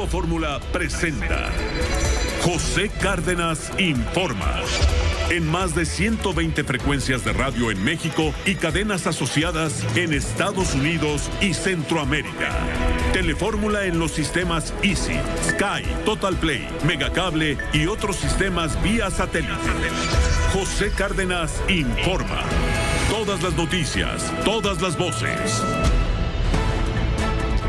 Grupo Fórmula presenta José Cárdenas Informa. En más de 120 frecuencias de radio en México y cadenas asociadas en Estados Unidos y Centroamérica. Telefórmula en los sistemas Easy, Sky, Total Play, Megacable y otros sistemas vía satélite. José Cárdenas Informa. Todas las noticias, todas las voces.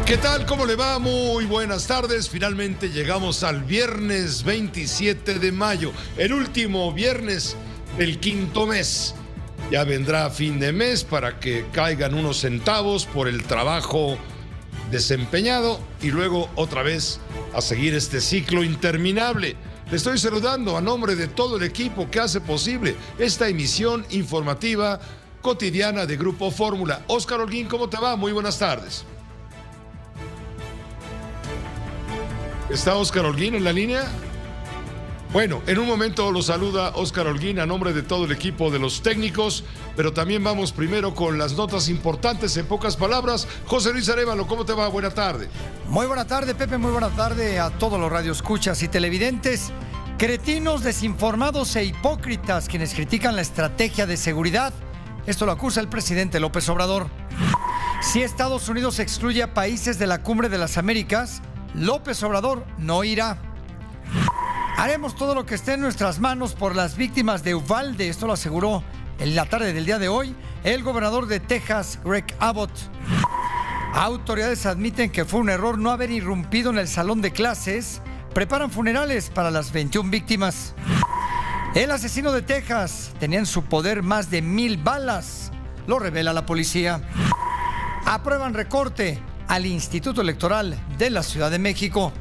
¿Qué tal? ¿Cómo le va? Muy buenas tardes. Finalmente llegamos al viernes 27 de mayo, el último viernes del quinto mes. Ya vendrá fin de mes para que caigan unos centavos por el trabajo desempeñado y luego otra vez a seguir este ciclo interminable. Le estoy saludando a nombre de todo el equipo que hace posible esta emisión informativa cotidiana de Grupo Fórmula. Óscar Holguín, ¿cómo te va? Muy buenas tardes. ¿Está Óscar Holguín en la línea? Bueno, en un momento lo saluda Óscar Holguín a nombre de todo el equipo de los técnicos, pero también vamos primero con las notas importantes en pocas palabras. José Luis Arévalo, ¿cómo te va? Buena tarde. Muy buena tarde, Pepe, muy buena tarde a todos los radioescuchas y televidentes. Cretinos, desinformados e hipócritas quienes critican la estrategia de seguridad. Esto lo acusa el presidente López Obrador. Si Estados Unidos excluye a países de la Cumbre de las Américas, López Obrador no irá. Haremos todo lo que esté en nuestras manos por las víctimas de Uvalde. Esto lo aseguró en la tarde del día de hoy el gobernador de Texas, Greg Abbott. Autoridades admiten que fue un error no haber irrumpido en el salón de clases. Preparan funerales para las 21 víctimas. El asesino de Texas tenía en su poder más de 1,000 balas. Lo revela la policía. Aprueban recorte al Instituto Electoral de la Ciudad de México.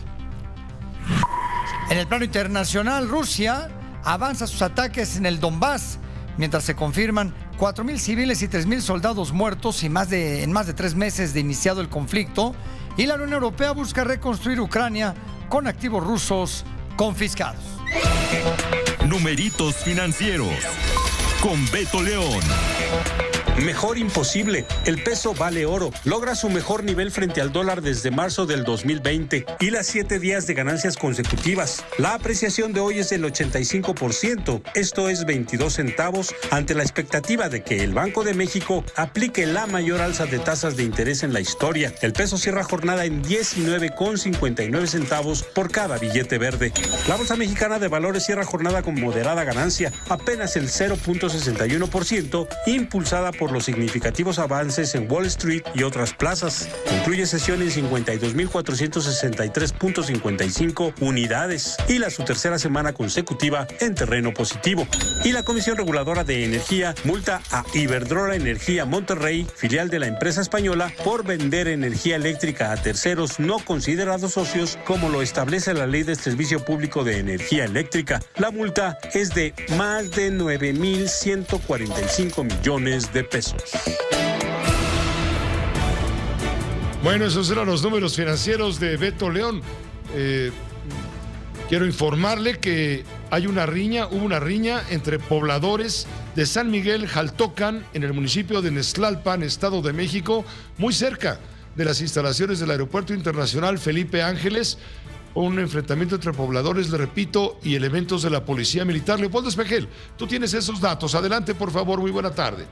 En el plano internacional, Rusia avanza sus ataques en el Donbass, mientras se confirman 4,000 civiles y 3,000 soldados muertos en más de 3 meses de iniciado el conflicto, y la Unión Europea busca reconstruir Ucrania con activos rusos confiscados. Numeritos financieros con Beto León. Mejor imposible. El peso vale oro. Logra su mejor nivel frente al dólar desde marzo del 2020 y las 7 días de ganancias consecutivas. La apreciación de hoy es del 85%. Esto es 22 centavos ante la expectativa de que el Banco de México aplique la mayor alza de tasas de interés en la historia. El peso cierra jornada en 19,59 centavos por cada billete verde. La Bolsa Mexicana de Valores cierra jornada con moderada ganancia, apenas el 0,61%, impulsada por los significativos avances en Wall Street y otras plazas. Concluye sesión en 52,463.55 unidades y su tercera semana consecutiva en terreno positivo. Y la Comisión Reguladora de Energía multa a Iberdrola Energía Monterrey, filial de la empresa española, por vender energía eléctrica a terceros no considerados socios, como lo establece la Ley de Servicio Público de Energía Eléctrica. La multa es de más de 9,145 millones de pesos. Bueno, esos eran los números financieros de Beto León. Quiero informarle que hubo una riña entre pobladores de San Miguel Jaltocan, en el municipio de Nextlalpan, Estado de México, muy cerca de las instalaciones del Aeropuerto Internacional Felipe Ángeles. Un enfrentamiento entre pobladores, le repito, y elementos de la Policía Militar. Leopoldo Espejel, tú tienes esos datos. Adelante, por favor. Muy buena tarde.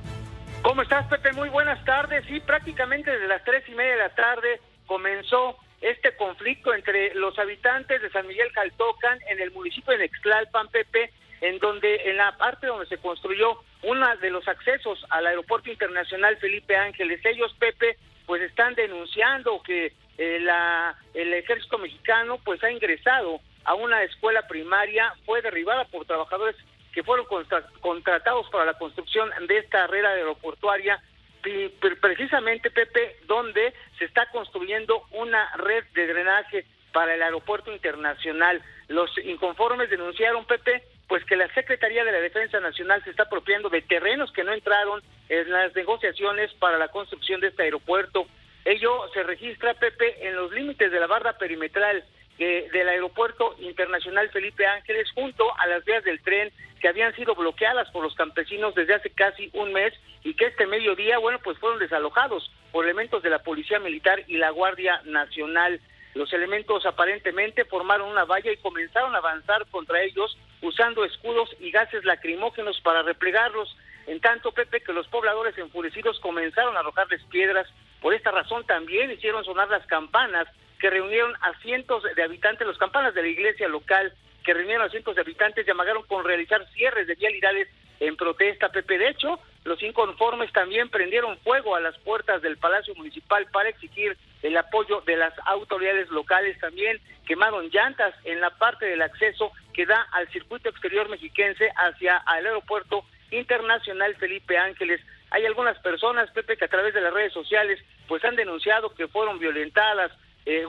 ¿Cómo estás, Pepe? Muy buenas tardes. Sí, prácticamente desde las 3:30 de la tarde comenzó este conflicto entre los habitantes de San Miguel Jaltocan en el municipio de Nextlalpan, Pepe, en la parte donde se construyó uno de los accesos al Aeropuerto Internacional Felipe Ángeles. Ellos, Pepe, pues están denunciando que el ejército mexicano pues ha ingresado a una escuela primaria, fue derribada por trabajadores que fueron contratados para la construcción de esta red aeroportuaria, precisamente, Pepe, donde se está construyendo una red de drenaje para el aeropuerto internacional. Los inconformes denunciaron, Pepe, pues que la Secretaría de la Defensa Nacional se está apropiando de terrenos que no entraron en las negociaciones para la construcción de este aeropuerto. Ello se registra, Pepe, en los límites de la barra perimetral del Aeropuerto Internacional Felipe Ángeles, junto a las vías del tren que habían sido bloqueadas por los campesinos desde hace casi un mes y que este mediodía, pues fueron desalojados por elementos de la Policía Militar y la Guardia Nacional. Los elementos aparentemente formaron una valla y comenzaron a avanzar contra ellos usando escudos y gases lacrimógenos para replegarlos. En tanto, Pepe, que los pobladores enfurecidos comenzaron a arrojarles piedras. Por esta razón también hicieron sonar las campanas que reunieron a cientos de habitantes, las campanas de la iglesia local que reunieron a cientos de habitantes y amagaron con realizar cierres de vialidades en protesta, Pepe. De hecho, los inconformes también prendieron fuego a las puertas del Palacio Municipal para exigir el apoyo de las autoridades locales. También quemaron llantas en la parte del acceso que da al circuito exterior mexiquense hacia el aeropuerto internacional Felipe Ángeles. Hay algunas personas, Pepe, que a través de las redes sociales pues han denunciado que fueron violentadas,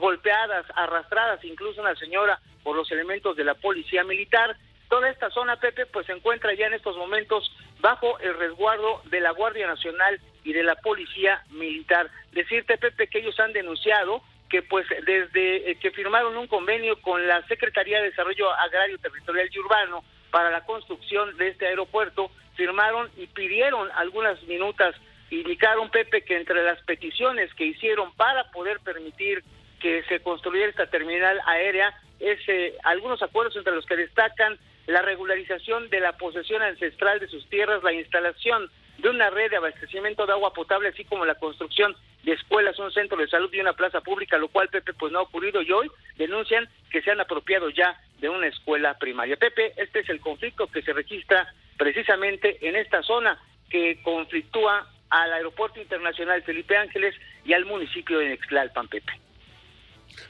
golpeadas, arrastradas, incluso una señora por los elementos de la policía militar. Toda esta zona, Pepe, pues se encuentra ya en estos momentos bajo el resguardo de la Guardia Nacional y de la Policía Militar. Decirte, Pepe, que ellos han denunciado que pues desde que firmaron un convenio con la Secretaría de Desarrollo Agrario, Territorial y Urbano para la construcción de este aeropuerto, firmaron y pidieron algunas minutas. Indicaron, Pepe, que entre las peticiones que hicieron para poder permitir que se construyera esta terminal aérea es algunos acuerdos entre los que destacan la regularización de la posesión ancestral de sus tierras, la instalación de una red de abastecimiento de agua potable, así como la construcción de escuelas, un centro de salud y una plaza pública, lo cual, Pepe, pues no ha ocurrido, y hoy denuncian que se han apropiado ya de una escuela primaria. Pepe, este es el conflicto que se registra precisamente en esta zona que conflictúa al Aeropuerto Internacional Felipe Ángeles y al municipio de Nextlalpan, Pepe.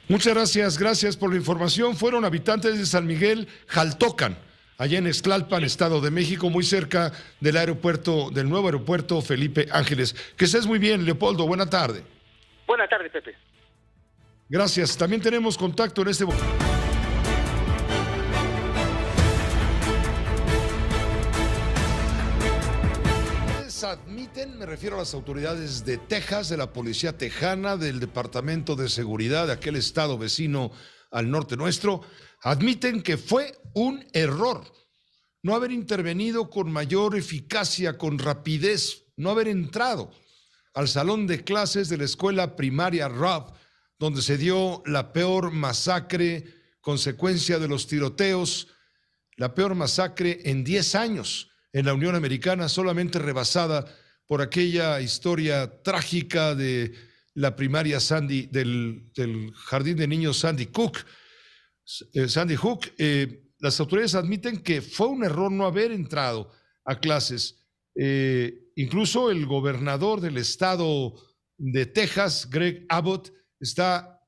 Muchas gracias por la información. Fueron habitantes de San Miguel Jaltocan, allá en Nextlalpan, Estado de México, muy cerca del nuevo aeropuerto Felipe Ángeles. Que estés muy bien, Leopoldo. Buena tarde. Buena tarde, Pepe. Gracias. También tenemos contacto en este momento. Admiten, me refiero a las autoridades de Texas, de la policía tejana, del Departamento de Seguridad de aquel estado vecino al norte nuestro, admiten que fue un error no haber intervenido con mayor eficacia, con rapidez, no haber entrado al salón de clases de la escuela primaria Robb, donde se dio la peor masacre, consecuencia de los tiroteos, la peor masacre en 10 años en la Unión Americana, solamente rebasada por aquella historia trágica de la primaria Sandy, del jardín de niños Sandy Hook. Las autoridades admiten que fue un error no haber entrado a clases. Incluso el gobernador del estado de Texas, Greg Abbott, está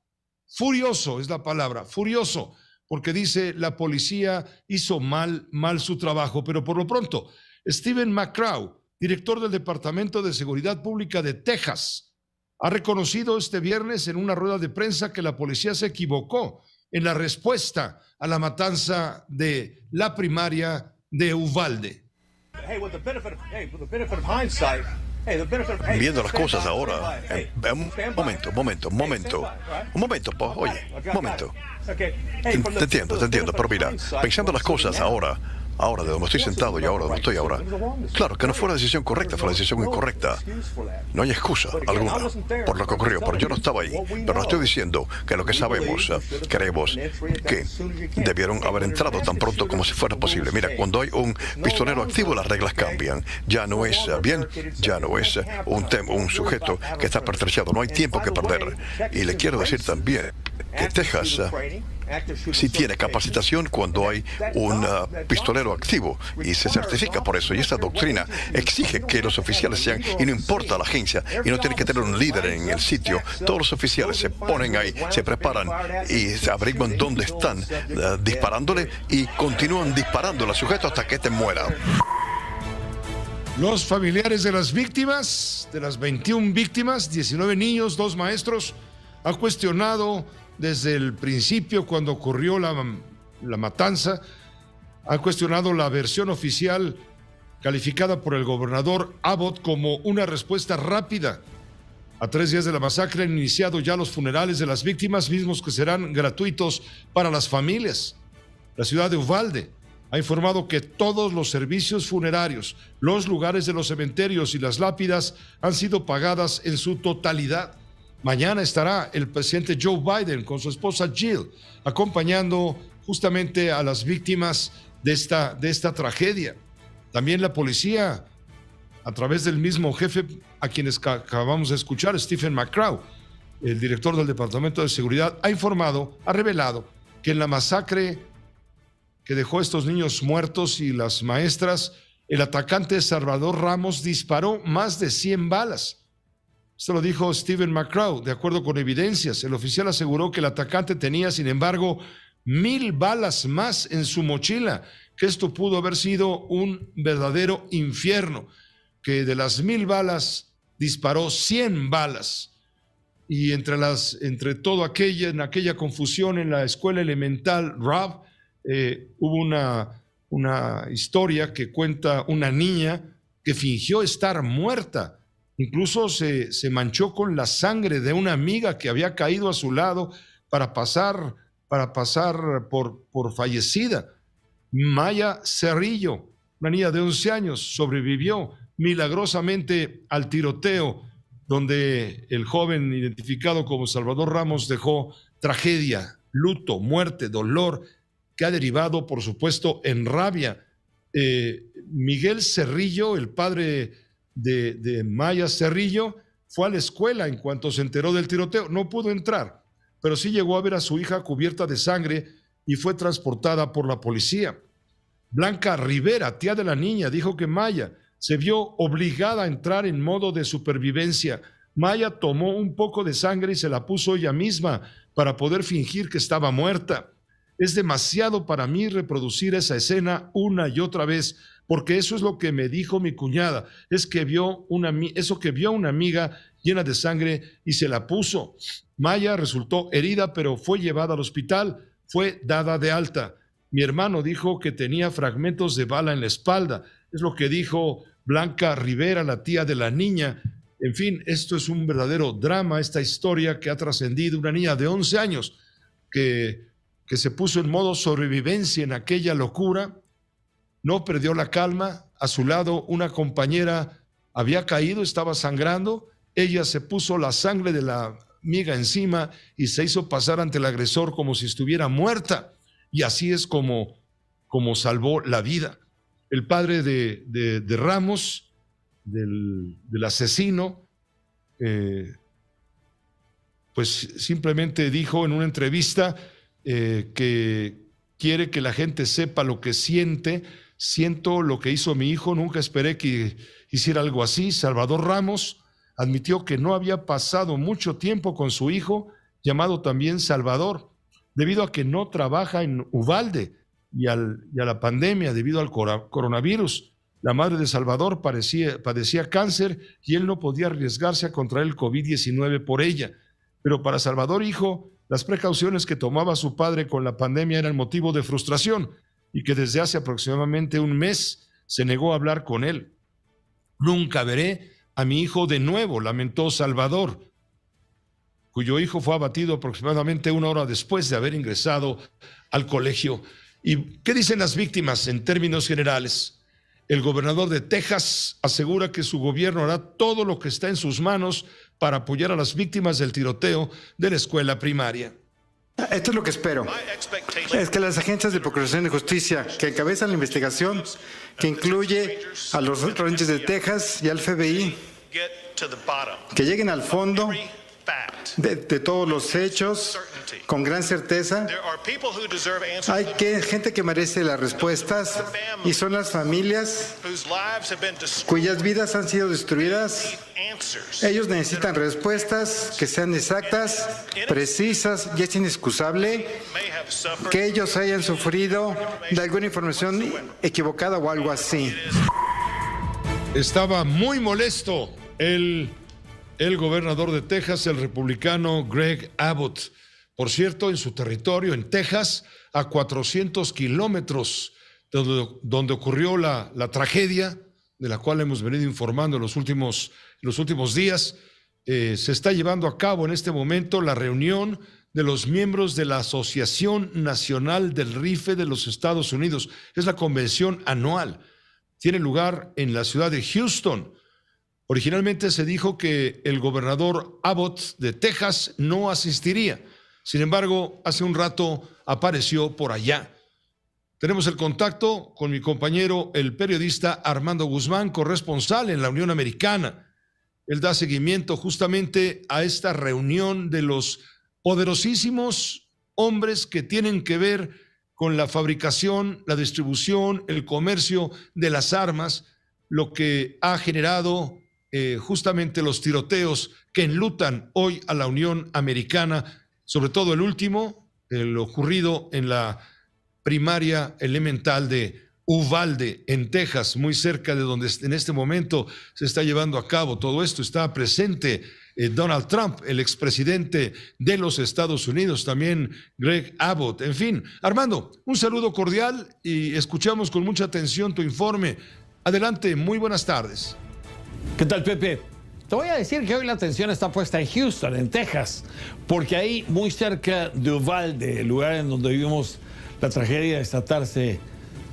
furioso, es la palabra, furioso, porque dice la policía hizo mal su trabajo. Pero por lo pronto, Stephen McCraw, director del Departamento de Seguridad Pública de Texas, ha reconocido este viernes en una rueda de prensa que la policía se equivocó en la respuesta a la matanza de la primaria de Uvalde. Viendo las cosas ahora, un momento, te entiendo, pero mira, pensando las cosas ahora de donde estoy sentado y ahora donde estoy ahora, claro que no fue la decisión correcta, fue la decisión incorrecta. No hay excusa alguna por lo que ocurrió, pero yo no estaba ahí. Pero no estoy diciendo que lo que sabemos, creemos que debieron haber entrado tan pronto como si fuera posible. Mira, cuando hay un pistolero activo, las reglas cambian. Ya no es ya no es un sujeto que está pertrechado. No hay tiempo que perder. Y le quiero decir también que Texas sí tiene capacitación cuando hay un pistolero activo y se certifica por eso. Y esta doctrina exige que los oficiales sean, y no importa la agencia, y no tiene que tener un líder en el sitio. Todos los oficiales se ponen ahí, se preparan y se averiguan dónde están disparándole y continúan disparando al sujeto hasta que este muera. Los familiares de las víctimas, de las 21 víctimas, 19 niños, 2 maestros, han cuestionado desde el principio, cuando ocurrió la matanza, han cuestionado la versión oficial calificada por el gobernador Abbott como una respuesta rápida. A 3 días de la masacre han iniciado ya los funerales de las víctimas, mismos que serán gratuitos para las familias. La ciudad de Uvalde ha informado que todos los servicios funerarios, los lugares de los cementerios y las lápidas han sido pagadas en su totalidad. Mañana estará el presidente Joe Biden con su esposa Jill, acompañando justamente a las víctimas de esta tragedia. También la policía, a través del mismo jefe a quienes acabamos de escuchar, Stephen McCraw, el director del Departamento de Seguridad, ha revelado que en la masacre que dejó estos niños muertos y las maestras, el atacante Salvador Ramos disparó más de 100 balas. Esto lo dijo Stephen McCraw, de acuerdo con evidencias. El oficial aseguró que el atacante tenía, sin embargo, 1,000 balas más en su mochila, que esto pudo haber sido un verdadero infierno, que de las 1,000 balas disparó 100 balas. Y entre todo en aquella confusión en la escuela elemental Robb, hubo una historia que cuenta una niña que fingió estar muerta. Incluso se manchó con la sangre de una amiga que había caído a su lado para pasar por fallecida. Maya Cerrillo, una niña de 11 años, sobrevivió milagrosamente al tiroteo donde el joven identificado como Salvador Ramos dejó tragedia, luto, muerte, dolor, que ha derivado, por supuesto, en rabia. Miguel Cerrillo, el padre de Maya Cerrillo, fue a la escuela en cuanto se enteró del tiroteo. No pudo entrar, pero sí llegó a ver a su hija cubierta de sangre y fue transportada por la policía. Blanca Rivera, tía de la niña, dijo que Maya se vio obligada a entrar en modo de supervivencia. Maya tomó un poco de sangre y se la puso ella misma para poder fingir que estaba muerta. Es demasiado para mí reproducir esa escena una y otra vez, porque eso es lo que me dijo mi cuñada, eso que vio una amiga llena de sangre y se la puso. Maya resultó herida, pero fue llevada al hospital, fue dada de alta. Mi hermano dijo que tenía fragmentos de bala en la espalda, es lo que dijo Blanca Rivera, la tía de la niña. En fin, esto es un verdadero drama, esta historia que ha trascendido. Una niña de 11 años que se puso en modo sobrevivencia en aquella locura, no perdió la calma. A su lado una compañera había caído, estaba sangrando, ella se puso la sangre de la amiga encima y se hizo pasar ante el agresor como si estuviera muerta, y así es como salvó la vida. El padre de Ramos, del asesino, pues simplemente dijo en una entrevista que quiere que la gente sepa lo que siente. Siento lo que hizo mi hijo, nunca esperé que hiciera algo así. Salvador Ramos admitió que no había pasado mucho tiempo con su hijo, llamado también Salvador, debido a que no trabaja en Uvalde y a la pandemia debido al coronavirus. La madre de Salvador padecía cáncer y él no podía arriesgarse a contraer el COVID-19 por ella. Pero para Salvador, hijo, las precauciones que tomaba su padre con la pandemia eran motivo de frustración y que desde hace aproximadamente un mes se negó a hablar con él. Nunca veré a mi hijo de nuevo, lamentó Salvador, cuyo hijo fue abatido aproximadamente 1 hora después de haber ingresado al colegio. ¿Y qué dicen las víctimas en términos generales? El gobernador de Texas asegura que su gobierno hará todo lo que está en sus manos para apoyar a las víctimas del tiroteo de la escuela primaria. Esto es lo que espero, es que las agencias de Procuración de Justicia que encabezan la investigación, que incluye a los Rangers de Texas y al FBI, que lleguen al fondo de todos los hechos con gran certeza. Hay gente que merece las respuestas y son las familias cuyas vidas han sido destruidas. Ellos necesitan respuestas que sean exactas, precisas, y es inexcusable que ellos hayan sufrido de alguna información equivocada o algo así. Estaba muy molesto el gobernador de Texas, el republicano Greg Abbott. Por cierto, en su territorio, en Texas, a 400 kilómetros donde ocurrió la tragedia, de la cual hemos venido informando en los últimos días, se está llevando a cabo en este momento la reunión de los miembros de la Asociación Nacional del Rifle de los Estados Unidos. Es la convención anual. Tiene lugar en la ciudad de Houston. Originalmente se dijo que el gobernador Abbott de Texas no asistiría. Sin embargo, hace un rato apareció por allá. Tenemos el contacto con mi compañero, el periodista Armando Guzmán, corresponsal en la Unión Americana. Él da seguimiento justamente a esta reunión de los poderosísimos hombres que tienen que ver con la fabricación, la distribución, el comercio de las armas, lo que ha generado justamente los tiroteos que enlutan hoy a la Unión Americana, sobre todo el último, lo ocurrido en la primaria elemental de Uvalde, en Texas, muy cerca de donde en este momento se está llevando a cabo todo esto. Está presente Donald Trump, el expresidente de los Estados Unidos, también Greg Abbott. En fin, Armando, un saludo cordial y escuchamos con mucha atención tu informe. Adelante, muy buenas tardes. ¿Qué tal, Pepe? Te voy a decir que hoy la atención está puesta en Houston, en Texas, porque ahí, muy cerca de Uvalde, el lugar en donde vivimos la tragedia de desatarse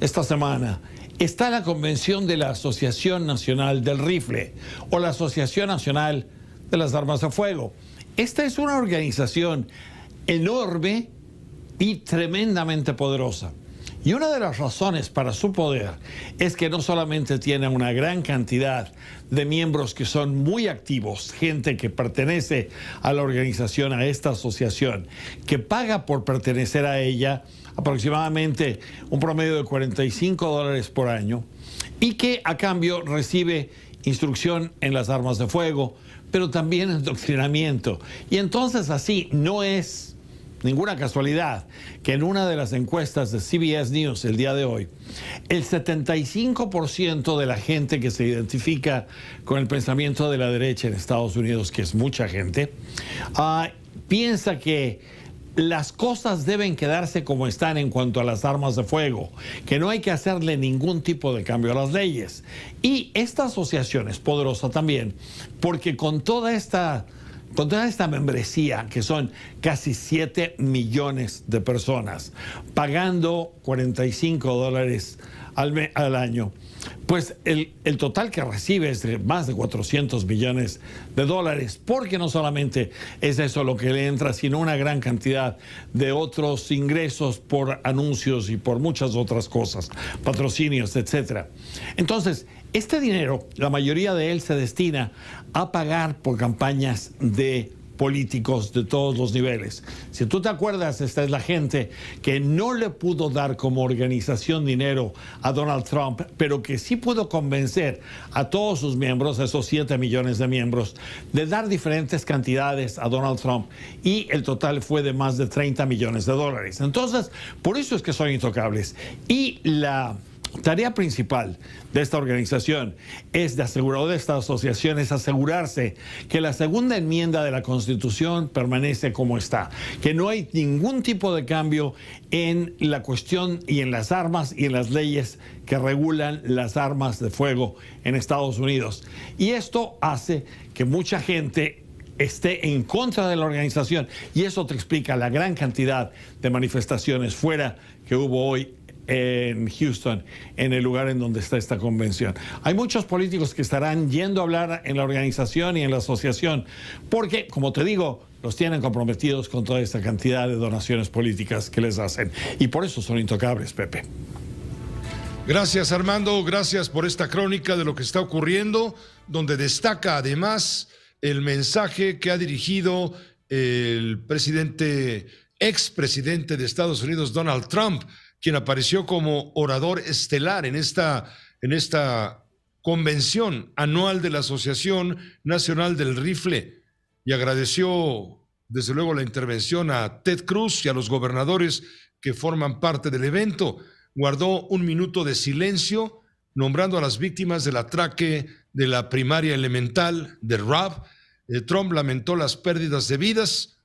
esta semana, está la convención de la Asociación Nacional del Rifle o la Asociación Nacional de las Armas de Fuego. Esta es una organización enorme y tremendamente poderosa. Y una de las razones para su poder es que no solamente tiene una gran cantidad de miembros que son muy activos, gente que pertenece a la organización, a esta asociación, que paga por pertenecer a ella aproximadamente un promedio de $45 por año y que a cambio recibe instrucción en las armas de fuego, pero también adoctrinamiento. Y entonces así no es ninguna casualidad que en una de las encuestas de CBS News el día de hoy, el 75% de la gente que se identifica con el pensamiento de la derecha en Estados Unidos, que es mucha gente, piensa que las cosas deben quedarse como están en cuanto a las armas de fuego, que no hay que hacerle ningún tipo de cambio a las leyes. Y esta asociación es poderosa también porque con toda esta membresía, que son casi 7 millones de personas, pagando $45 al año, pues el total que recibe es de más de $400 millones, porque no solamente es eso lo que le entra, sino una gran cantidad de otros ingresos por anuncios y por muchas otras cosas, patrocinios, etc. Entonces, este dinero, la mayoría de él se destina a pagar por campañas de políticos de todos los niveles. Si tú te acuerdas, esta es la gente que no le pudo dar como organización dinero a Donald Trump, pero que sí pudo convencer a todos sus miembros, esos 7 millones de miembros, de dar diferentes cantidades a Donald Trump, y el total fue de más de $30 millones. Entonces, por eso es que son intocables. Y la tarea principal de esta organización de esta asociación es asegurarse que la segunda enmienda de la Constitución permanece como está, que no hay ningún tipo de cambio en la cuestión y en las armas y en las leyes que regulan las armas de fuego en Estados Unidos. Y esto hace que mucha gente esté en contra de la organización, y eso te explica la gran cantidad de manifestaciones fuera que hubo hoy en Houston, en el lugar en donde está esta convención. Hay muchos políticos que estarán yendo a hablar en la organización y en la asociación, porque, como te digo, los tienen comprometidos con toda esta cantidad de donaciones políticas que les hacen. Y por eso son intocables, Pepe. Gracias, Armando. Gracias por esta crónica de lo que está ocurriendo, donde destaca además el mensaje que ha dirigido el expresidente de Estados Unidos, Donald Trump, quien apareció como orador estelar en esta convención anual de la Asociación Nacional del Rifle, y agradeció desde luego la intervención a Ted Cruz y a los gobernadores que forman parte del evento. Guardó un minuto de silencio nombrando a las víctimas del atraque de la primaria elemental de Robb. Trump lamentó las pérdidas de vidas.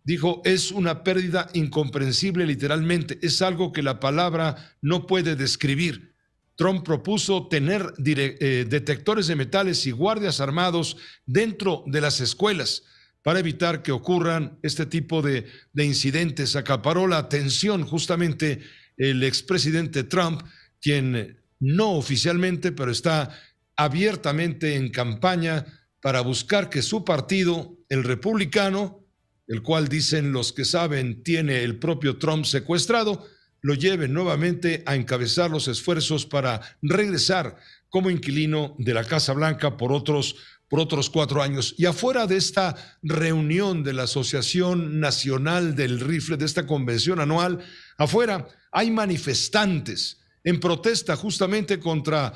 Dijo, es una pérdida incomprensible literalmente, es algo que la palabra no puede describir. Trump propuso tener detectores de metales y guardias armados dentro de las escuelas para evitar que ocurran este tipo de incidentes. Acaparó la atención justamente el expresidente Trump, quien no oficialmente, pero está abiertamente en campaña para buscar que su partido, el republicano, el cual dicen los que saben tiene el propio Trump secuestrado, lo lleve nuevamente a encabezar los esfuerzos para regresar como inquilino de la Casa Blanca por otros 4 años. Y afuera de esta reunión de la Asociación Nacional del Rifle, de esta convención anual, afuera hay manifestantes en protesta justamente contra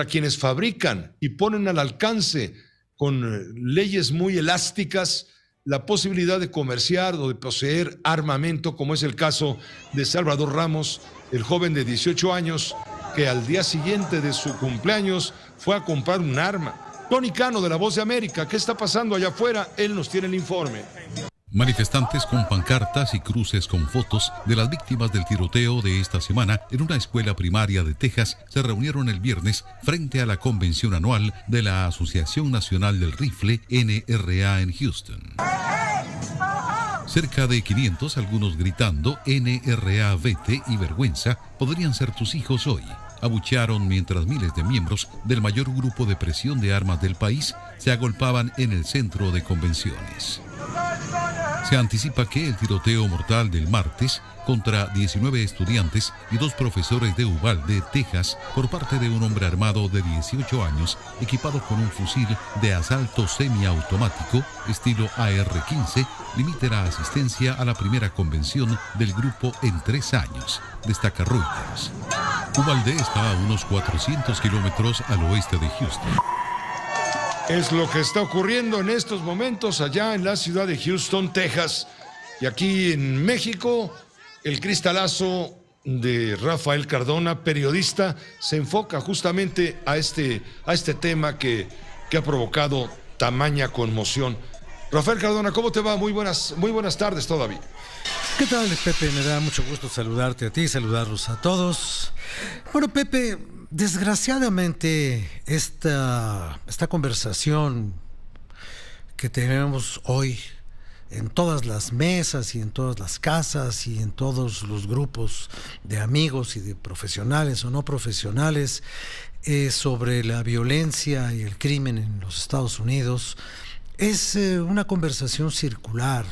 quienes fabrican y ponen al alcance con leyes muy elásticas la posibilidad de comerciar o de poseer armamento, como es el caso de Salvador Ramos, el joven de 18 años que al día siguiente de su cumpleaños fue a comprar un arma. Tony Cano, de La Voz de América, ¿qué está pasando allá afuera? Él nos tiene el informe. Manifestantes con pancartas y cruces con fotos de las víctimas del tiroteo de esta semana en una escuela primaria de Texas se reunieron el viernes frente a la convención anual de la Asociación Nacional del Rifle, NRA, en Houston. Cerca de 500, algunos gritando NRA, vete y vergüenza, podrían ser tus hijos hoy. Abuchearon mientras miles de miembros del mayor grupo de presión de armas del país se agolpaban en el centro de convenciones. Se anticipa que el tiroteo mortal del martes contra 19 estudiantes y 2 profesores de Uvalde, Texas, por parte de un hombre armado de 18 años, equipado con un fusil de asalto semiautomático estilo AR-15, limite la asistencia a la primera convención del grupo en 3 años, destaca Reuters. Uvalde está a unos 400 kilómetros al oeste de Houston. Es lo que está ocurriendo en estos momentos allá en la ciudad de Houston, Texas. Y aquí en México, el cristalazo de Rafael Cardona, periodista, se enfoca justamente a este tema que ha provocado tamaña conmoción. Rafael Cardona, ¿cómo te va? Muy buenas tardes todavía. ¿Qué tal, Pepe? Me da mucho gusto saludarte a ti, saludarlos a todos. Bueno, Pepe, desgraciadamente esta conversación que tenemos hoy en todas las mesas y en todas las casas y en todos los grupos de amigos y de profesionales o no profesionales sobre la violencia y el crimen en los Estados Unidos es una conversación circular,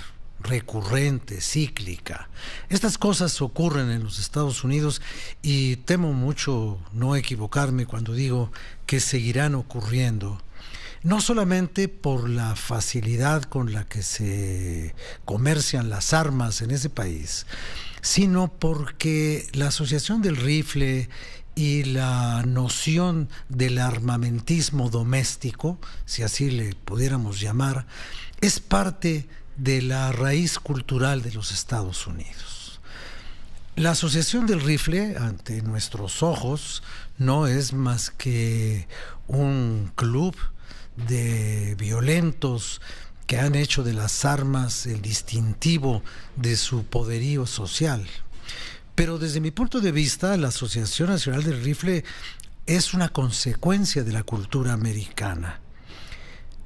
recurrente, cíclica. Estas cosas ocurren en los Estados Unidos y temo mucho no equivocarme cuando digo que seguirán ocurriendo, no solamente por la facilidad con la que se comercian las armas en ese país, sino porque la Asociación del Rifle y la noción del armamentismo doméstico, si así le pudiéramos llamar, es parte de la raíz cultural de los Estados Unidos. La Asociación del Rifle, ante nuestros ojos, no es más que un club de violentos que han hecho de las armas el distintivo de su poderío social. Pero desde mi punto de vista, la Asociación Nacional del Rifle es una consecuencia de la cultura americana.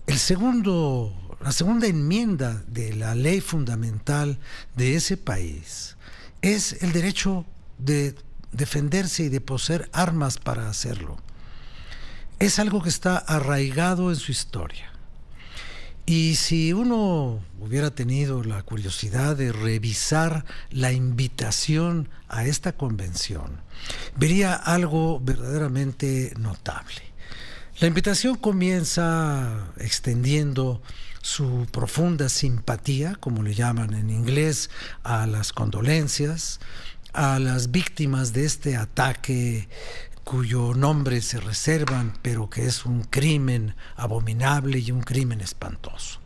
La segunda enmienda de la ley fundamental de ese país es el derecho de defenderse y de poseer armas para hacerlo. Es algo que está arraigado en su historia. Y si uno hubiera tenido la curiosidad de revisar la invitación a esta convención, vería algo verdaderamente notable. La invitación comienza extendiendo su profunda simpatía, como le llaman en inglés, a las condolencias, a las víctimas de este ataque cuyo nombre se reservan, pero que es un crimen abominable y un crimen espantoso.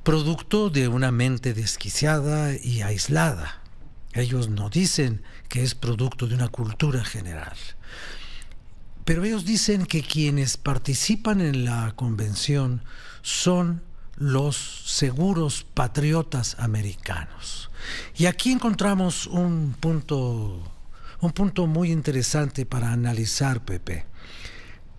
Producto de una mente desquiciada y aislada. Ellos no dicen que es producto de una cultura general. Pero ellos dicen que quienes participan en la convención son los seguros patriotas americanos. Y aquí encontramos un punto muy interesante para analizar, Pepe.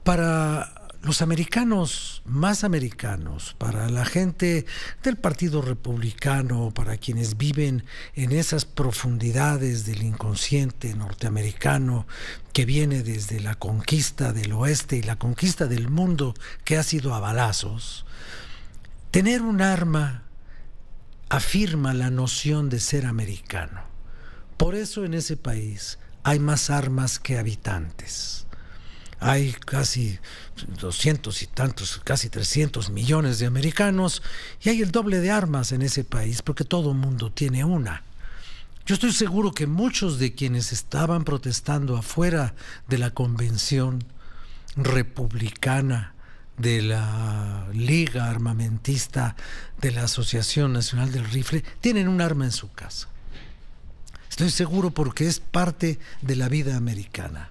Para los americanos, más americanos, para la gente del Partido Republicano, para quienes viven en esas profundidades del inconsciente norteamericano que viene desde la conquista del oeste y la conquista del mundo que ha sido a balazos, tener un arma afirma la noción de ser americano. Por eso en ese país hay más armas que habitantes. Hay casi 200 y tantos, casi 300 millones de americanos y hay el doble de armas en ese país porque todo el mundo tiene una. Yo estoy seguro que muchos de quienes estaban protestando afuera de la convención republicana de la Liga Armamentista de la Asociación Nacional del Rifle tienen un arma en su casa. Estoy seguro porque es parte de la vida americana.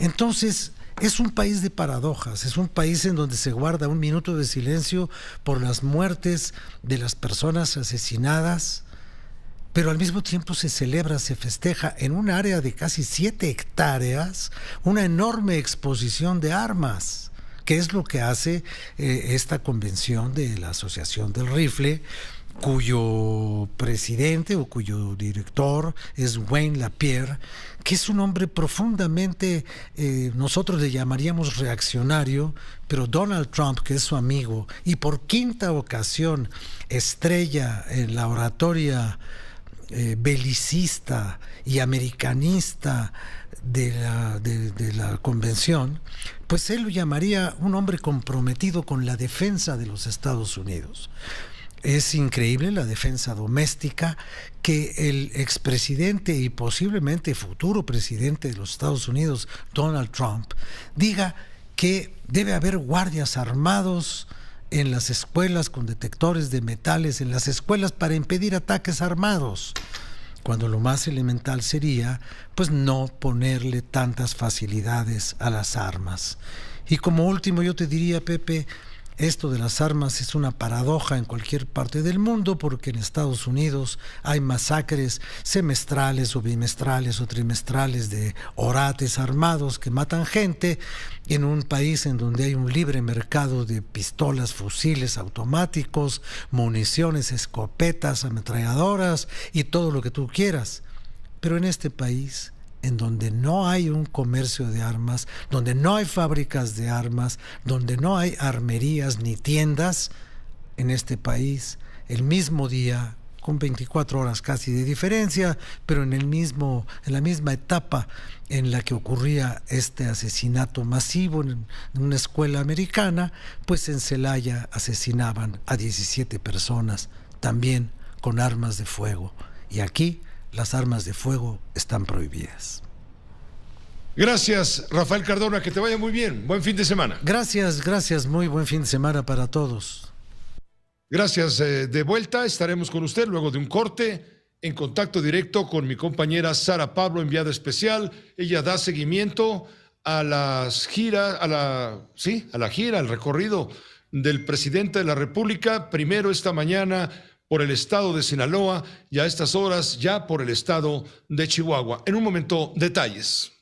Entonces, es un país de paradojas, es un país en donde se guarda un minuto de silencio por las muertes de las personas asesinadas, pero al mismo tiempo se celebra, se festeja en un área de casi 7 hectáreas, una enorme exposición de armas, que es lo que hace esta convención de la Asociación del Rifle, cuyo presidente o cuyo director es Wayne LaPierre, que es un hombre profundamente, nosotros le llamaríamos reaccionario, pero Donald Trump, que es su amigo, y por quinta ocasión estrella en la oratoria belicista y americanista de la convención, pues él lo llamaría un hombre comprometido con la defensa de los Estados Unidos. Es increíble la defensa doméstica que el expresidente y posiblemente futuro presidente de los Estados Unidos, Donald Trump, diga que debe haber guardias armados en las escuelas con detectores de metales, en las escuelas para impedir ataques armados, cuando lo más elemental sería, pues, no ponerle tantas facilidades a las armas. Y como último yo te diría, Pepe, esto de las armas es una paradoja en cualquier parte del mundo, porque en Estados Unidos hay masacres semestrales o bimestrales o trimestrales de orates armados que matan gente, en un país en donde hay un libre mercado de pistolas, fusiles automáticos, municiones, escopetas, ametralladoras y todo lo que tú quieras. Pero en este país, en donde no hay un comercio de armas, donde no hay fábricas de armas, donde no hay armerías ni tiendas, en este país, el mismo día, con 24 horas casi de diferencia, pero en la misma etapa en la que ocurría este asesinato masivo en una escuela americana, pues en Celaya asesinaban a 17 personas, también con armas de fuego. Y aquí las armas de fuego están prohibidas. Gracias, Rafael Cardona, que te vaya muy bien. Buen fin de semana. Gracias, muy buen fin de semana para todos. Gracias, de vuelta, estaremos con usted luego de un corte, en contacto directo con mi compañera Sara Pablo, enviada especial. Ella da seguimiento a las giras, a la gira, al recorrido del presidente de la República, primero esta mañana por el estado de Sinaloa y a estas horas ya por el estado de Chihuahua. En un momento, detalles.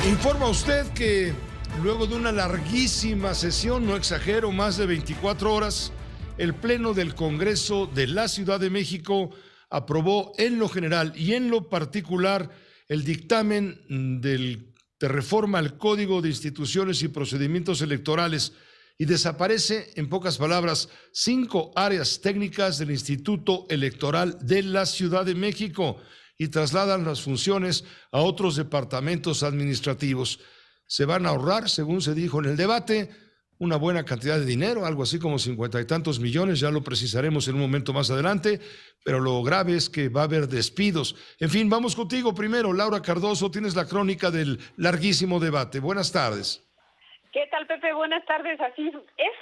Informa usted que luego de una larguísima sesión, no exagero, más de 24 horas, el Pleno del Congreso de la Ciudad de México aprobó en lo general y en lo particular el dictamen de reforma al Código de Instituciones y Procedimientos Electorales y desaparece, en pocas palabras, 5 áreas técnicas del Instituto Electoral de la Ciudad de México y trasladan las funciones a otros departamentos administrativos. Se van a ahorrar, según se dijo en el debate, una buena cantidad de dinero, algo así como 50 y tantos millones, ya lo precisaremos en un momento más adelante, pero lo grave es que va a haber despidos. En fin, vamos contigo primero, Laura Cardoso, tienes la crónica del larguísimo debate. Buenas tardes. ¿Qué tal, Pepe? Buenas tardes. Así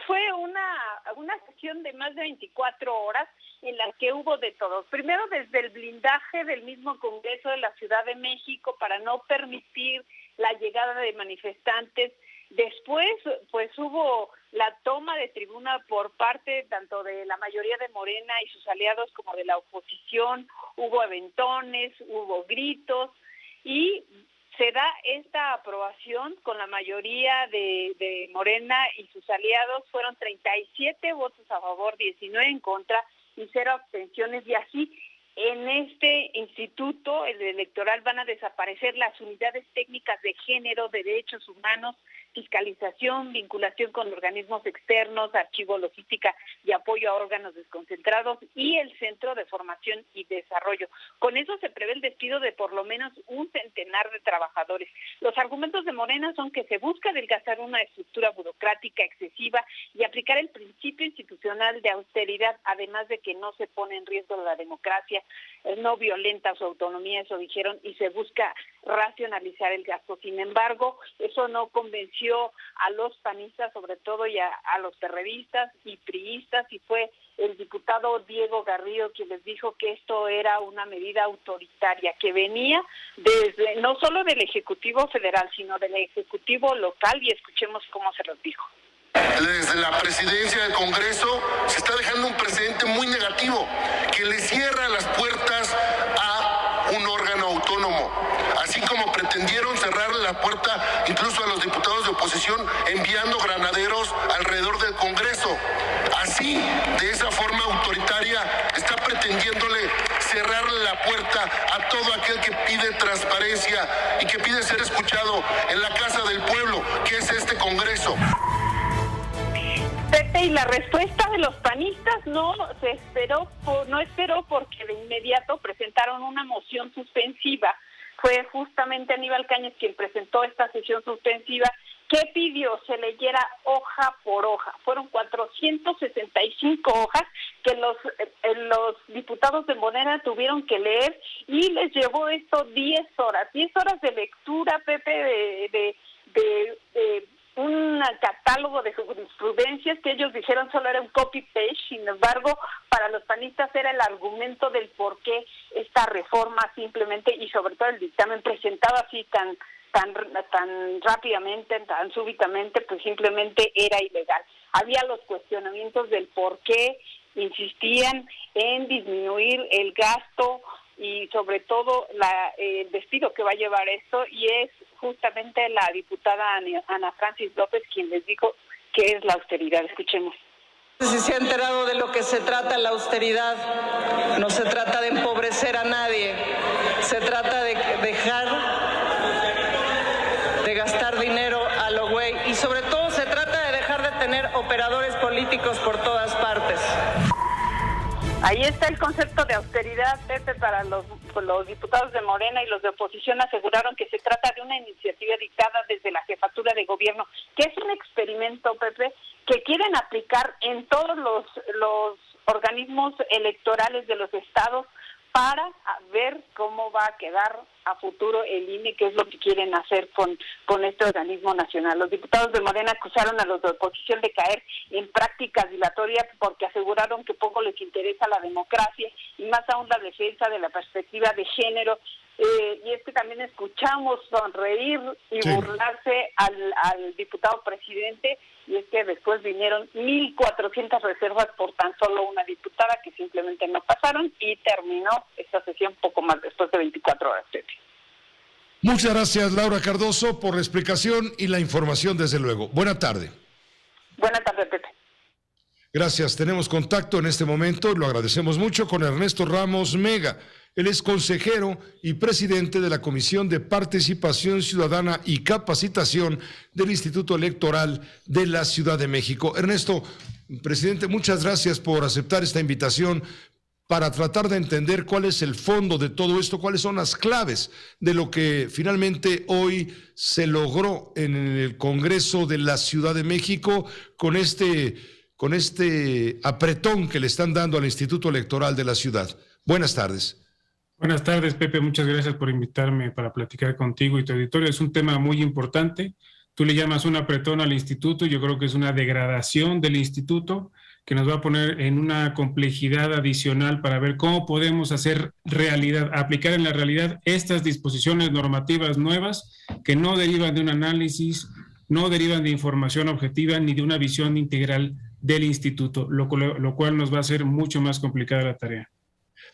fue una sesión de más de 24 horas en la que hubo de todo. Primero, desde el blindaje del mismo Congreso de la Ciudad de México para no permitir la llegada de manifestantes. Después, pues hubo la toma de tribuna por parte tanto de la mayoría de Morena y sus aliados como de la oposición. Hubo aventones, hubo gritos y Se da esta aprobación con la mayoría de Morena y sus aliados. Fueron 37 votos a favor, 19 en contra y 0 abstenciones. Y así, en este instituto, el electoral, van a desaparecer las unidades técnicas de género, de derechos humanos, fiscalización, vinculación con organismos externos, archivo, logística y apoyo a órganos desconcentrados y el Centro de Formación y Desarrollo. Con eso se prevé el despido de por lo menos un centenar de trabajadores. Los argumentos de Morena son que se busca adelgazar una estructura burocrática excesiva y aplicar el principio institucional de austeridad, además de que no se pone en riesgo la democracia, no violenta su autonomía, eso dijeron, y se busca racionalizar el gasto. Sin embargo, eso no convenció a los panistas, sobre todo, y a los perredistas y priistas, y fue el diputado Diego Garrido quien les dijo que esto era una medida autoritaria que venía desde no solo del Ejecutivo Federal, sino del Ejecutivo local, y escuchemos cómo se los dijo. Desde la presidencia del Congreso se está dejando un precedente muy negativo que le cierra las puertas a un órgano autónomo, así como pretendieron cerrar la puerta incluso a los diputados de oposición enviando granaderos alrededor del Congreso. Así, de esa forma autoritaria, está pretendiéndole cerrar la puerta a todo aquel que pide transparencia y que pide ser escuchado en la Casa del Pueblo, que es este Congreso. Pepe, y la respuesta de los panistas no esperó porque de inmediato presentaron una moción suspensiva. Fue justamente Aníbal Cañas quien presentó esta sesión suspensiva que pidió se leyera hoja por hoja. Fueron 465 hojas que los diputados de Morena tuvieron que leer y les llevó esto 10 horas. 10 horas de lectura, Pepe, de un catálogo de jurisprudencias que ellos dijeron solo era un copy-paste. Sin embargo, para los panistas era el argumento del por qué esta reforma simplemente, y sobre todo el dictamen presentado así tan rápidamente, tan súbitamente, pues simplemente era ilegal. Había los cuestionamientos del por qué insistían en disminuir el gasto y sobre todo el despido que va a llevar esto, y es justamente la diputada Ana Francis López quien les dijo que es la austeridad. Escuchemos. Si se ha enterado de lo que se trata la austeridad, no se trata de empobrecer a nadie, se trata de dejar de gastar dinero a lo güey, y sobre todo se trata de dejar de tener operadores políticos por todas partes. Ahí está el concepto de austeridad, Pepe. Para los diputados de Morena y los de oposición aseguraron que se trata de una iniciativa dictada desde la jefatura de gobierno, que es un experimento, Pepe, que quieren aplicar en todos los organismos electorales de los estados para ver cómo va a quedar a futuro el INE, que es lo que quieren hacer con este organismo nacional. Los diputados de Morena acusaron a los de oposición de caer en prácticas dilatorias porque aseguraron que poco les interesa la democracia y más aún la defensa de la perspectiva de género. Y es que también escuchamos sonreír y burlarse al diputado presidente, y es que después vinieron 1,400 reservas por tan solo una diputada que simplemente no pasaron, y terminó esta sesión poco más después de 24 horas. Muchas gracias, Laura Cardoso, por la explicación y la información, desde luego. Buena tarde. Buena tarde, Pepe. Gracias. Tenemos contacto en este momento, lo agradecemos mucho, con Ernesto Ramos Mega. Él es consejero y presidente de la Comisión de Participación Ciudadana y Capacitación del Instituto Electoral de la Ciudad de México. Ernesto, presidente, muchas gracias por aceptar esta invitación para tratar de entender cuál es el fondo de todo esto, cuáles son las claves de lo que finalmente hoy se logró en el Congreso de la Ciudad de México con este apretón que le están dando al Instituto Electoral de la ciudad. Buenas tardes. Buenas tardes, Pepe. Muchas gracias por invitarme para platicar contigo y tu auditorio. Es un tema muy importante. Tú le llamas un apretón al instituto. Yo creo que es una degradación del instituto que nos va a poner en una complejidad adicional para ver cómo podemos hacer realidad, aplicar en la realidad estas disposiciones normativas nuevas que no derivan de un análisis, no derivan de información objetiva ni de una visión integral del instituto, lo cual nos va a hacer mucho más complicada la tarea.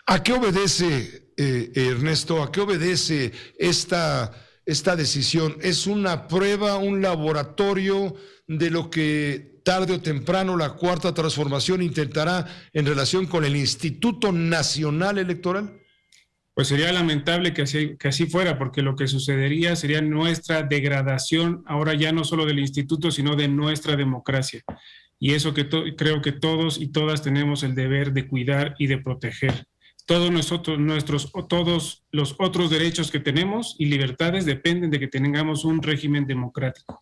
¿¿A qué obedece, Ernesto, a qué obedece esta esta decisión? ¿Es una prueba, un laboratorio de lo que tarde o temprano la Cuarta Transformación intentará en relación con el Instituto Nacional Electoral? Pues sería lamentable que así fuera, porque lo que sucedería sería nuestra degradación, ahora ya no solo del instituto, sino de nuestra democracia. Y eso que creo que todos y todas tenemos el deber de cuidar y de proteger. Todos los otros derechos que tenemos y libertades dependen de que tengamos un régimen democrático.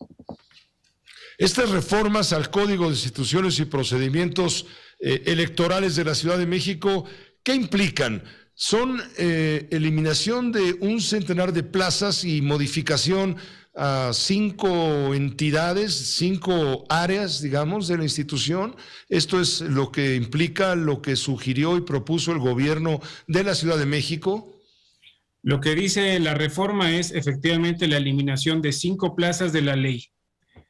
Estas reformas al Código de Instituciones y Procedimientos Electorales de la Ciudad de México, ¿qué implican? Son eliminación de 100 de plazas y modificación a 5 entidades, 5 áreas, digamos, de la institución. Esto es lo que implica lo que sugirió y propuso el gobierno de la Ciudad de México. Lo que dice la reforma es efectivamente la eliminación de 5 plazas de la ley.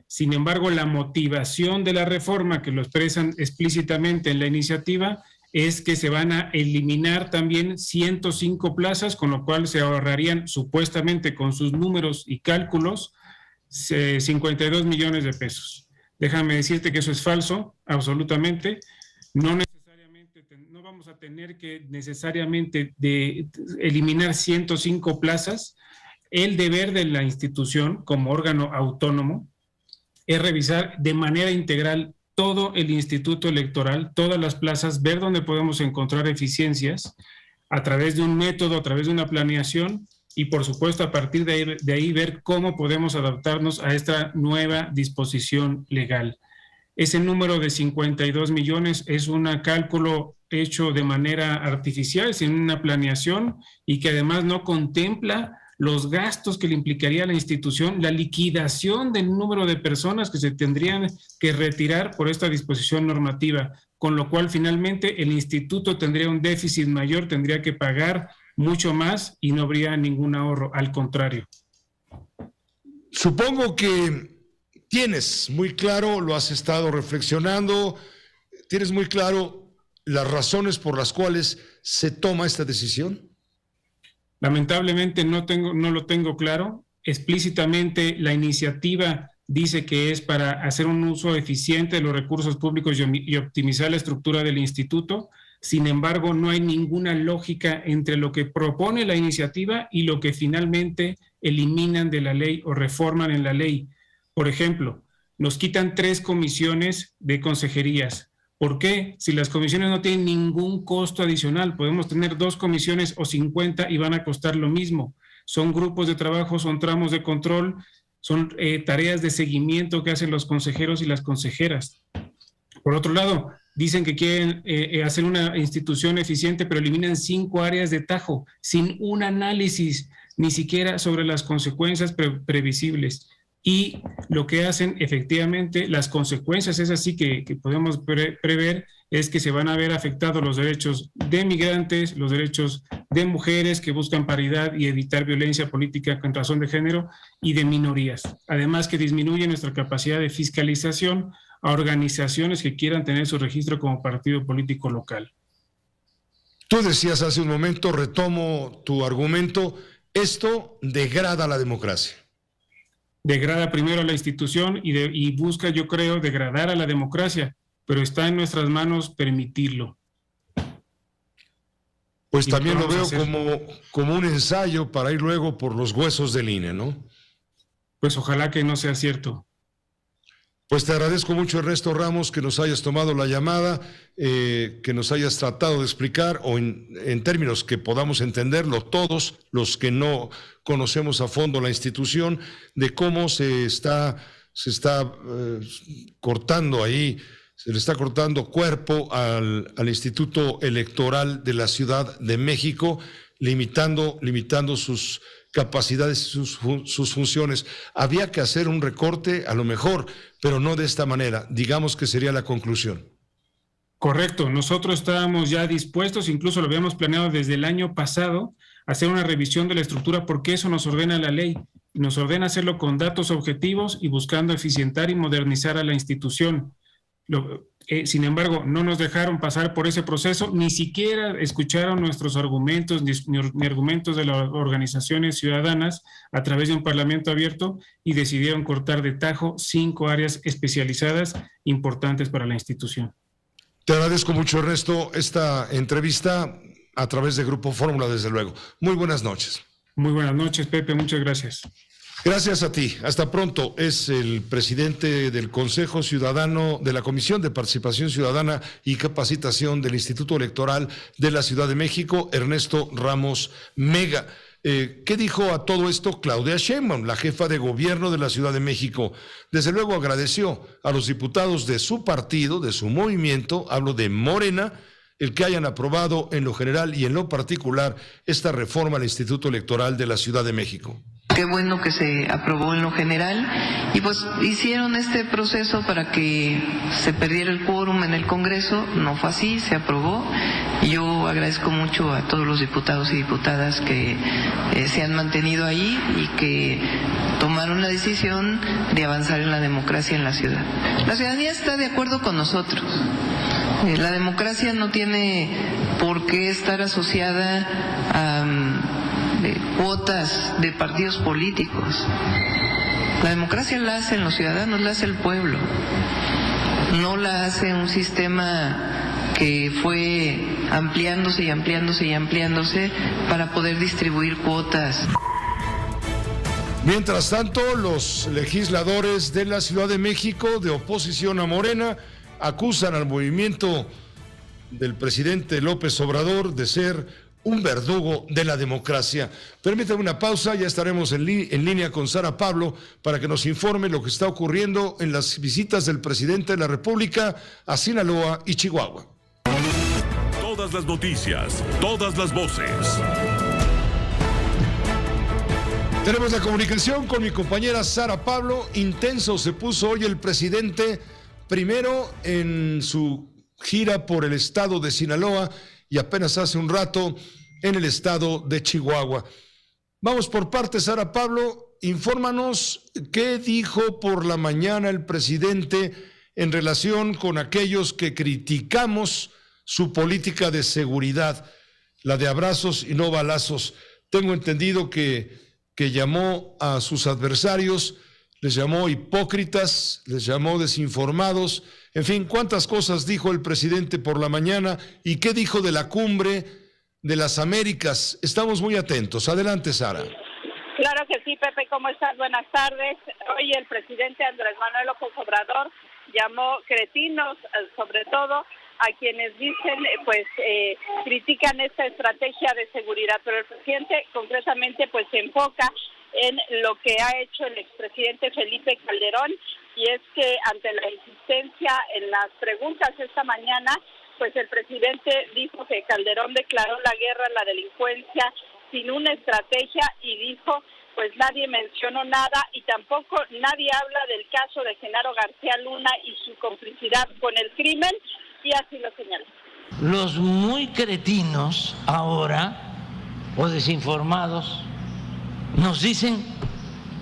Sin embargo, la motivación de la reforma, que lo expresan explícitamente en la iniciativa, es que se van a eliminar también 105 plazas, con lo cual se ahorrarían supuestamente con sus números y cálculos 52 millones de pesos. Déjame decirte que eso es falso, absolutamente. No vamos a tener que necesariamente eliminar 105 plazas. El deber de la institución como órgano autónomo es revisar de manera integral todo el instituto electoral, todas las plazas, ver dónde podemos encontrar eficiencias a través de un método, a través de una planeación y, por supuesto, a partir de ahí ver cómo podemos adaptarnos a esta nueva disposición legal. Ese número de 52 millones es un cálculo hecho de manera artificial, sin una planeación y que además no contempla los gastos que le implicaría a la institución, la liquidación del número de personas que se tendrían que retirar por esta disposición normativa, con lo cual finalmente el instituto tendría un déficit mayor, tendría que pagar mucho más y no habría ningún ahorro, al contrario. Supongo que tienes muy claro, lo has estado reflexionando, tienes muy claro las razones por las cuales se toma esta decisión. Lamentablemente no lo tengo claro. Explícitamente la iniciativa dice que es para hacer un uso eficiente de los recursos públicos y optimizar la estructura del instituto. Sin embargo, no hay ninguna lógica entre lo que propone la iniciativa y lo que finalmente eliminan de la ley o reforman en la ley. Por ejemplo, nos quitan 3 comisiones de consejerías. ¿Por qué? Si las comisiones no tienen ningún costo adicional, podemos tener 2 comisiones o 50 y van a costar lo mismo. Son grupos de trabajo, son tramos de control, son tareas de seguimiento que hacen los consejeros y las consejeras. Por otro lado, dicen que quieren hacer una institución eficiente, pero eliminan 5 áreas de tajo, sin un análisis ni siquiera sobre las consecuencias previsibles. Y lo que hacen efectivamente, las consecuencias es así que podemos prever, es que se van a ver afectados los derechos de migrantes, los derechos de mujeres que buscan paridad y evitar violencia política con razón de género y de minorías. Además que disminuye nuestra capacidad de fiscalización a organizaciones que quieran tener su registro como partido político local. Tú decías hace un momento, retomo tu argumento, esto degrada la democracia. Degrada primero a la institución y busca, yo creo, degradar a la democracia, pero está en nuestras manos permitirlo. Pues también lo veo como un ensayo para ir luego por los huesos del INE, ¿no? Pues ojalá que no sea cierto. Pues te agradezco mucho, Ernesto Ramos, que nos hayas tomado la llamada, que nos hayas tratado de explicar, o en términos que podamos entenderlo todos, los que no conocemos a fondo la institución, de cómo se está cortando ahí, se le está cortando cuerpo al Instituto Electoral de la Ciudad de México, limitando sus capacidades, sus funciones. Había que hacer un recorte, a lo mejor, pero no de esta manera. Digamos que sería la conclusión. Correcto. Nosotros estábamos ya dispuestos, incluso lo habíamos planeado desde el año pasado, a hacer una revisión de la estructura, porque eso nos ordena la ley. Nos ordena hacerlo con datos objetivos y buscando eficientar y modernizar a la institución. Sin embargo, no nos dejaron pasar por ese proceso, ni siquiera escucharon nuestros argumentos, ni argumentos de las organizaciones ciudadanas a través de un parlamento abierto, y decidieron cortar de tajo 5 áreas especializadas importantes para la institución. Te agradezco mucho, Ernesto, esta entrevista a través de Grupo Fórmula, desde luego. Muy buenas noches. Muy buenas noches, Pepe, muchas gracias. Gracias a ti. Hasta pronto. Es el presidente del Consejo Ciudadano de la Comisión de Participación Ciudadana y Capacitación del Instituto Electoral de la Ciudad de México, Ernesto Ramos Mega. ¿Qué dijo a todo esto Claudia Sheinbaum, la jefa de gobierno de la Ciudad de México? Desde luego agradeció a los diputados de su partido, de su movimiento, hablo de Morena, el que hayan aprobado en lo general y en lo particular esta reforma al Instituto Electoral de la Ciudad de México. Qué bueno que se aprobó en lo general y pues hicieron este proceso para que se perdiera el quórum en el Congreso. No fue así, se aprobó. Yo agradezco mucho a todos los diputados y diputadas que se han mantenido ahí y que tomaron la decisión de avanzar en la democracia en la ciudad. La ciudadanía está de acuerdo con nosotros. La democracia no tiene por qué estar asociada a cuotas de partidos políticos. La democracia la hacen los ciudadanos, la hace el pueblo. No la hace un sistema que fue ampliándose y ampliándose y ampliándose para poder distribuir cuotas. Mientras tanto, los legisladores de la Ciudad de México, de oposición a Morena, acusan al movimiento del presidente López Obrador de ser un verdugo de la democracia. Permítame una pausa, ya estaremos en línea con Sara Pablo para que nos informe lo que está ocurriendo en las visitas del presidente de la República a Sinaloa y Chihuahua. Todas las noticias, todas las voces. Tenemos la comunicación con mi compañera Sara Pablo. Intenso se puso hoy el presidente, primero en su gira por el estado de Sinaloa y apenas hace un rato en el estado de Chihuahua. Vamos por partes, Sara Pablo, infórmanos qué dijo por la mañana el presidente en relación con aquellos que criticamos su política de seguridad, la de abrazos y no balazos. Tengo entendido que llamó a sus adversarios, les llamó hipócritas, les llamó desinformados. En fin, ¿cuántas cosas dijo el presidente por la mañana y qué dijo de la cumbre de las Américas? Estamos muy atentos. Adelante, Sara. Claro que sí, Pepe, ¿cómo estás? Buenas tardes. Hoy el presidente Andrés Manuel López Obrador llamó cretinos, sobre todo a quienes dicen, critican esta estrategia de seguridad, pero el presidente concretamente se enfoca en lo que ha hecho el expresidente Felipe Calderón, y es que ante la insistencia en las preguntas esta mañana, el presidente dijo que Calderón declaró la guerra a la delincuencia sin una estrategia y dijo, nadie mencionó nada y tampoco nadie habla del caso de Genaro García Luna y su complicidad con el crimen, y así lo señaló. Los muy cretinos ahora, o desinformados, nos dicen,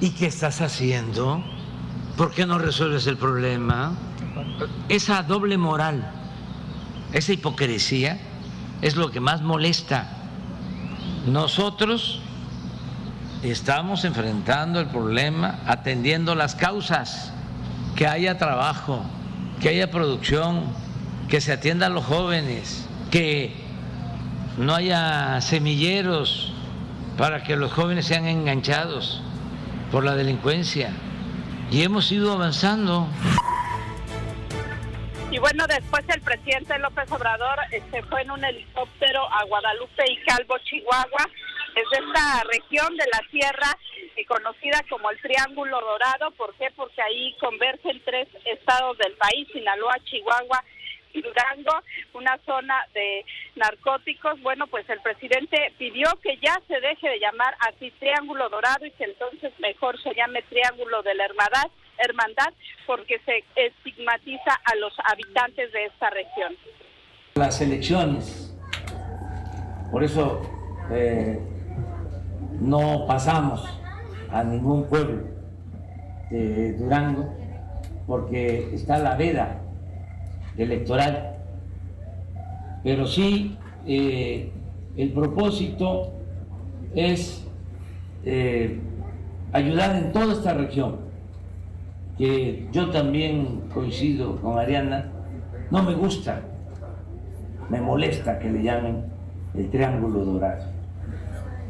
¿y qué estás haciendo? ¿Por qué no resuelves el problema? Esa doble moral, esa hipocresía es lo que más molesta. Nosotros estamos enfrentando el problema, atendiendo las causas, que haya trabajo, que haya producción, que se atienda a los jóvenes, que no haya semilleros para que los jóvenes sean enganchados por la delincuencia. Y hemos ido avanzando. Y después el presidente López Obrador se fue en un helicóptero a Guadalupe y Calvo, Chihuahua, desde esta región de la sierra conocida como el Triángulo Dorado. ¿Por qué? Porque ahí convergen 3 estados del país, Sinaloa, Chihuahua y Durango, una zona de narcóticos. El presidente pidió que ya se deje de llamar así Triángulo Dorado y que entonces mejor se llame Triángulo de la Hermandad, porque se estigmatiza a los habitantes de esta región. Las elecciones, por eso no pasamos a ningún pueblo de Durango, porque está la veda electoral. Pero sí, el propósito es ayudar en toda esta región, que yo también coincido con Ariana, no me gusta, me molesta que le llamen el Triángulo Dorado.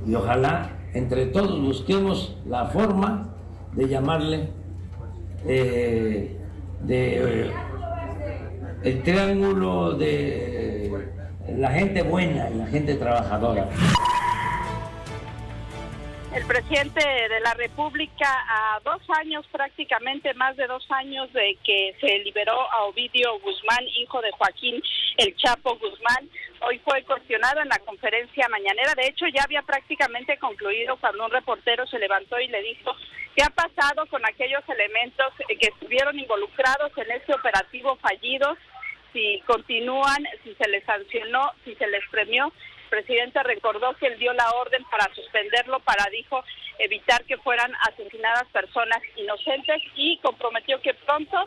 Y ojalá entre todos busquemos la forma de llamarle el triángulo de la gente buena y la gente trabajadora. El presidente de la República, a 2 años, prácticamente más de 2 años de que se liberó a Ovidio Guzmán, hijo de Joaquín El Chapo Guzmán, hoy fue cuestionado en la conferencia mañanera. De hecho, ya había prácticamente concluido cuando un reportero se levantó y le dijo: ¿qué ha pasado con aquellos elementos que estuvieron involucrados en este operativo fallido? Si continúan, si se les sancionó, si se les premió. El presidente recordó que él dio la orden para suspenderlo, para, dijo, evitar que fueran asesinadas personas inocentes, y comprometió que pronto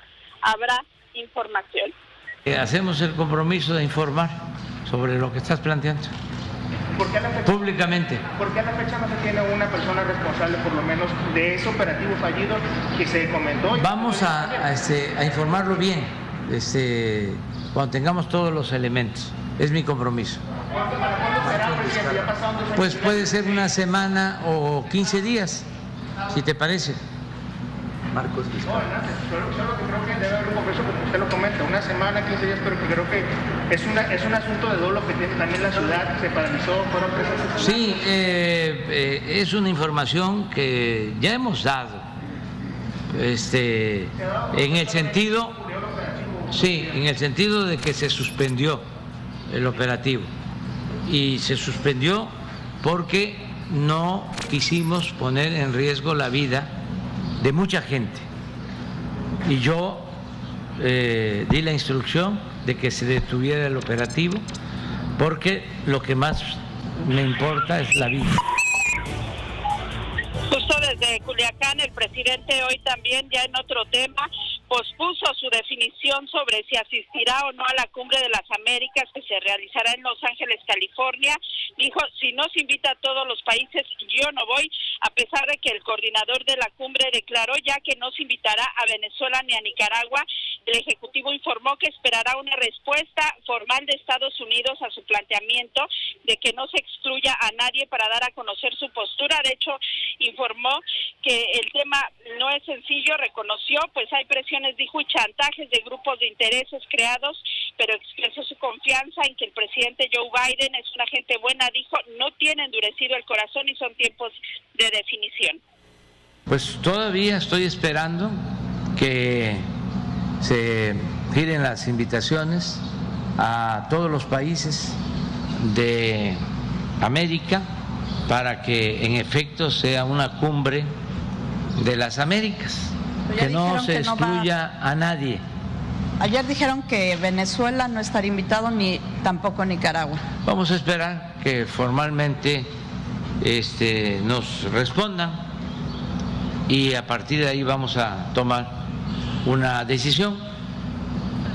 habrá información. Hacemos el compromiso de informar sobre lo que estás planteando. ¿Por qué a la fecha, públicamente? ¿Por qué a la fecha no se tiene una persona responsable, por lo menos, de ese operativo fallido que se comentó? Vamos a informarlo bien, cuando tengamos todos los elementos. Es mi compromiso. ¿Cuándo será, presidente? ¿Ya pasaron 2 años? Pues puede ser una semana o 15 días, si te parece. Marcos Vizcarra. No, solo que creo que debe haber un compromiso, como usted lo comenta, una semana, 15 días, pero que creo que es un asunto de dolo que tiene también la ciudad, se paralizó, fueron presas. Sí, es una información que ya hemos dado, en el sentido, sí, en el sentido de que se suspendió el operativo, y se suspendió porque no quisimos poner en riesgo la vida de mucha gente, y yo di la instrucción de que se detuviera el operativo porque lo que más me importa es la vida. Justo desde Culiacán, el presidente hoy también, ya en otro tema, pospuso su definición sobre si asistirá o no a la Cumbre de las Américas que se realizará en Los Ángeles, California. Dijo: si no se invita a todos los países, yo no voy, a pesar de que el coordinador de la cumbre declaró ya que no se invitará a Venezuela ni a Nicaragua. El Ejecutivo informó que esperará una respuesta formal de Estados Unidos a su planteamiento de que no se excluya a nadie para dar a conocer su postura. De hecho, informó que el tema no es sencillo, reconoció, pues hay presiones, dijo, y chantajes de grupos de intereses creados, pero expresó su confianza en que el presidente Joe Biden es una gente buena, dijo, no tiene endurecido el corazón y son tiempos de definición. Pues todavía estoy esperando que se giren las invitaciones a todos los países de América para que en efecto sea una cumbre de las Américas, que no se excluya a nadie. Ayer dijeron que Venezuela no estaría invitado, ni tampoco Nicaragua. Vamos a esperar que formalmente nos respondan y a partir de ahí vamos a tomar una decisión.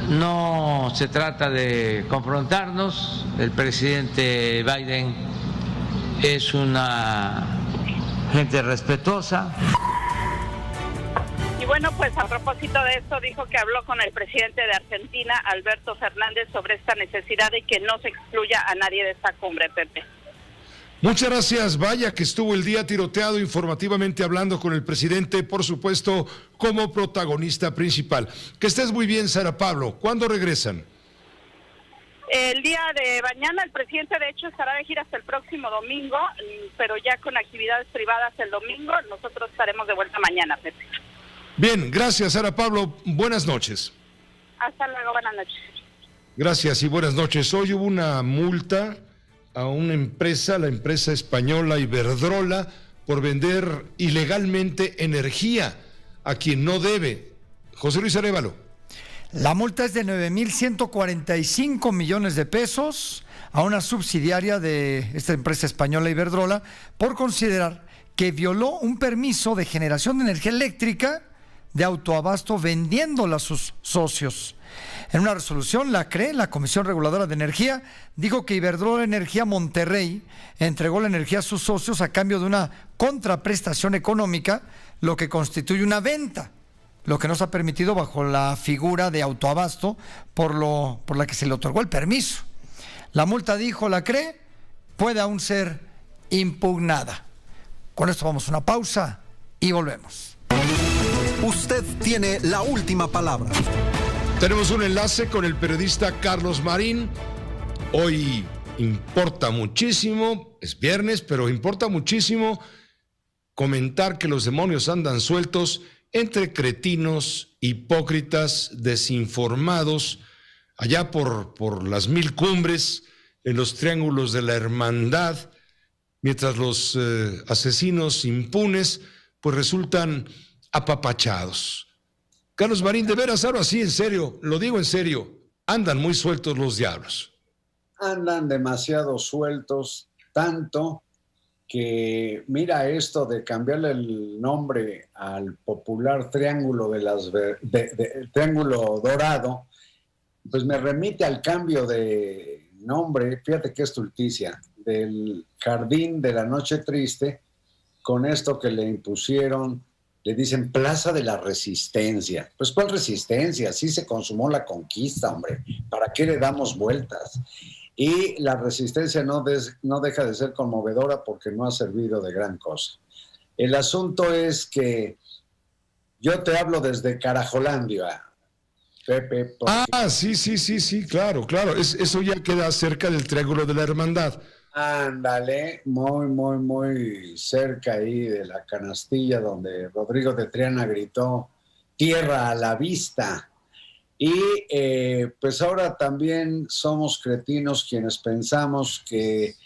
No se trata de confrontarnos, el presidente Biden es una gente respetuosa. Y bueno, pues a propósito de esto, dijo que habló con el presidente de Argentina, Alberto Fernández, sobre esta necesidad de que no se excluya a nadie de esta cumbre, Pepe. Muchas gracias. Vaya que estuvo el día tiroteado informativamente hablando con el presidente, por supuesto, como protagonista principal. Que estés muy bien, Sara Pablo. ¿Cuándo regresan? El día de mañana el presidente, de hecho, estará de gira hasta el próximo domingo, pero ya con actividades privadas el domingo. Nosotros estaremos de vuelta mañana, Pepe. Bien, gracias, Sara Pablo. Buenas noches. Hasta luego, buenas noches. Gracias y buenas noches. Hoy hubo una multa a una empresa, la empresa española Iberdrola, por vender ilegalmente energía a quien no debe. José Luis Arévalo. La multa es de 9.145 millones de pesos a una subsidiaria de esta empresa española Iberdrola por considerar que violó un permiso de generación de energía eléctrica de autoabasto vendiéndola a sus socios. En una resolución, la CRE, la Comisión Reguladora de Energía, dijo que Iberdrola Energía Monterrey entregó la energía a sus socios a cambio de una contraprestación económica, lo que constituye una venta, lo que no se ha permitido bajo la figura de autoabasto por la que se le otorgó el permiso. La multa, dijo la CRE, puede aún ser impugnada. Con esto vamos a una pausa y volvemos. Usted tiene la última palabra. Tenemos un enlace con el periodista Carlos Marín. Hoy importa muchísimo, es viernes, pero importa muchísimo comentar que los demonios andan sueltos entre cretinos, hipócritas, desinformados, allá por las 1000 cumbres, en los triángulos de la hermandad, mientras los asesinos impunes pues resultan apapachados. Carlos Marín, de veras, ahora sí, en serio, lo digo en serio, andan muy sueltos los diablos. Andan demasiado sueltos, tanto que mira esto de cambiarle el nombre al popular Triángulo Triángulo Dorado, pues me remite al cambio de nombre, fíjate qué estulticia, del Jardín de la Noche Triste, con esto que le impusieron, le dicen Plaza de la Resistencia. Pues ¿cuál resistencia? Sí se consumó la conquista, hombre, ¿para qué le damos vueltas? Y la resistencia no deja de ser conmovedora porque no ha servido de gran cosa. El asunto es que yo te hablo desde Carajolandia, Pepe. Sí, claro. Eso ya queda cerca del Triángulo de la Hermandad. Ándale, muy cerca ahí de la canastilla donde Rodrigo de Triana gritó tierra a la vista. Y pues ahora también somos cretinos quienes pensamos que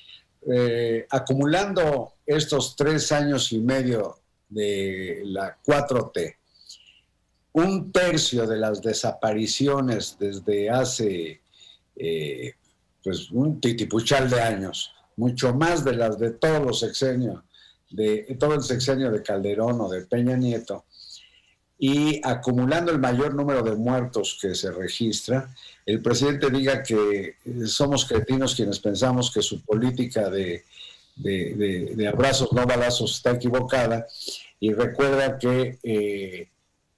acumulando estos 3 años y medio de la 4T, 1/3 de las desapariciones desde hace pues un titipuchal de años, mucho más de las de todos los sexenios, de todo el sexenio de Calderón o de Peña Nieto, y acumulando el mayor número de muertos que se registra, el presidente diga que somos cretinos quienes pensamos que su política de abrazos no balazos está equivocada, y recuerda que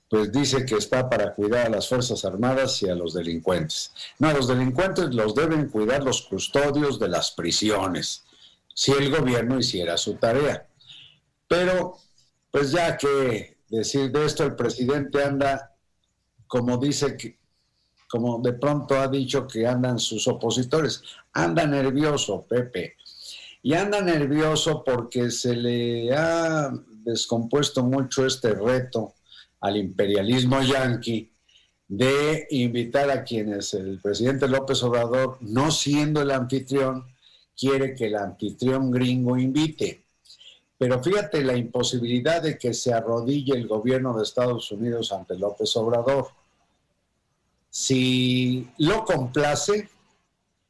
pues dice que está para cuidar a las Fuerzas Armadas y a los delincuentes. No, a los delincuentes los deben cuidar los custodios de las prisiones, si el gobierno hiciera su tarea. Pero, pues ya que decir de esto, el presidente anda, como dice, como de pronto ha dicho que andan sus opositores, anda nervioso, Pepe. Y anda nervioso porque se le ha descompuesto mucho este reto al imperialismo yanqui de invitar a quienes el presidente López Obrador, no siendo el anfitrión, quiere que el anfitrión gringo invite. Pero fíjate la imposibilidad de que se arrodille el gobierno de Estados Unidos ante López Obrador. Si lo complace,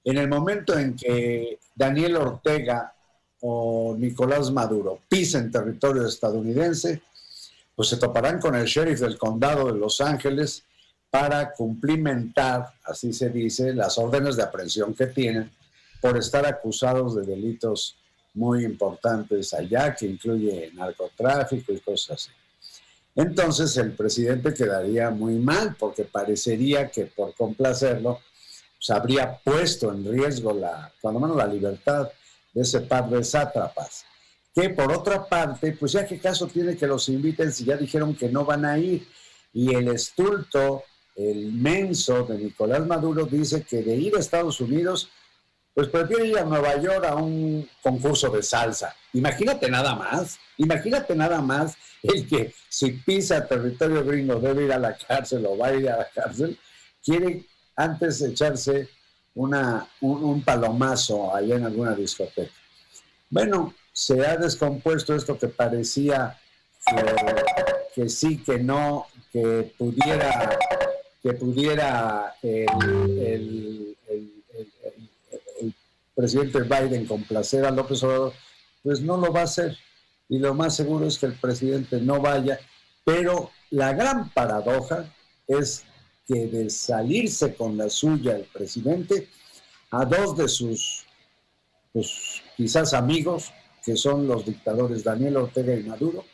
en el momento en que Daniel Ortega o Nicolás Maduro pisen territorio estadounidense, pues se toparán con el sheriff del condado de Los Ángeles para cumplimentar, así se dice, las órdenes de aprehensión que tienen por estar acusados de delitos muy importantes allá, que incluye narcotráfico y cosas así. Entonces el presidente quedaría muy mal, porque parecería que por complacerlo pues habría puesto en riesgo cuando menos la libertad de ese par de sátrapas. Que por otra parte, pues ya qué caso tiene que los inviten si ya dijeron que no van a ir. Y el estulto, el menso de Nicolás Maduro dice que de ir a Estados Unidos, pues prefiere ir a Nueva York a un concurso de salsa. Imagínate nada más el que si pisa territorio gringo debe ir a la cárcel o va a ir a la cárcel, quiere antes echarse un palomazo allá en alguna discoteca. Bueno, se ha descompuesto esto que parecía que sí, que no, que pudiera el presidente Biden complacer a López Obrador, pues no lo va a hacer. Y lo más seguro es que el presidente no vaya, pero la gran paradoja es que de salirse con la suya el presidente, a dos de sus, pues, quizás amigos, que son los dictadores Daniel Ortega y Maduro,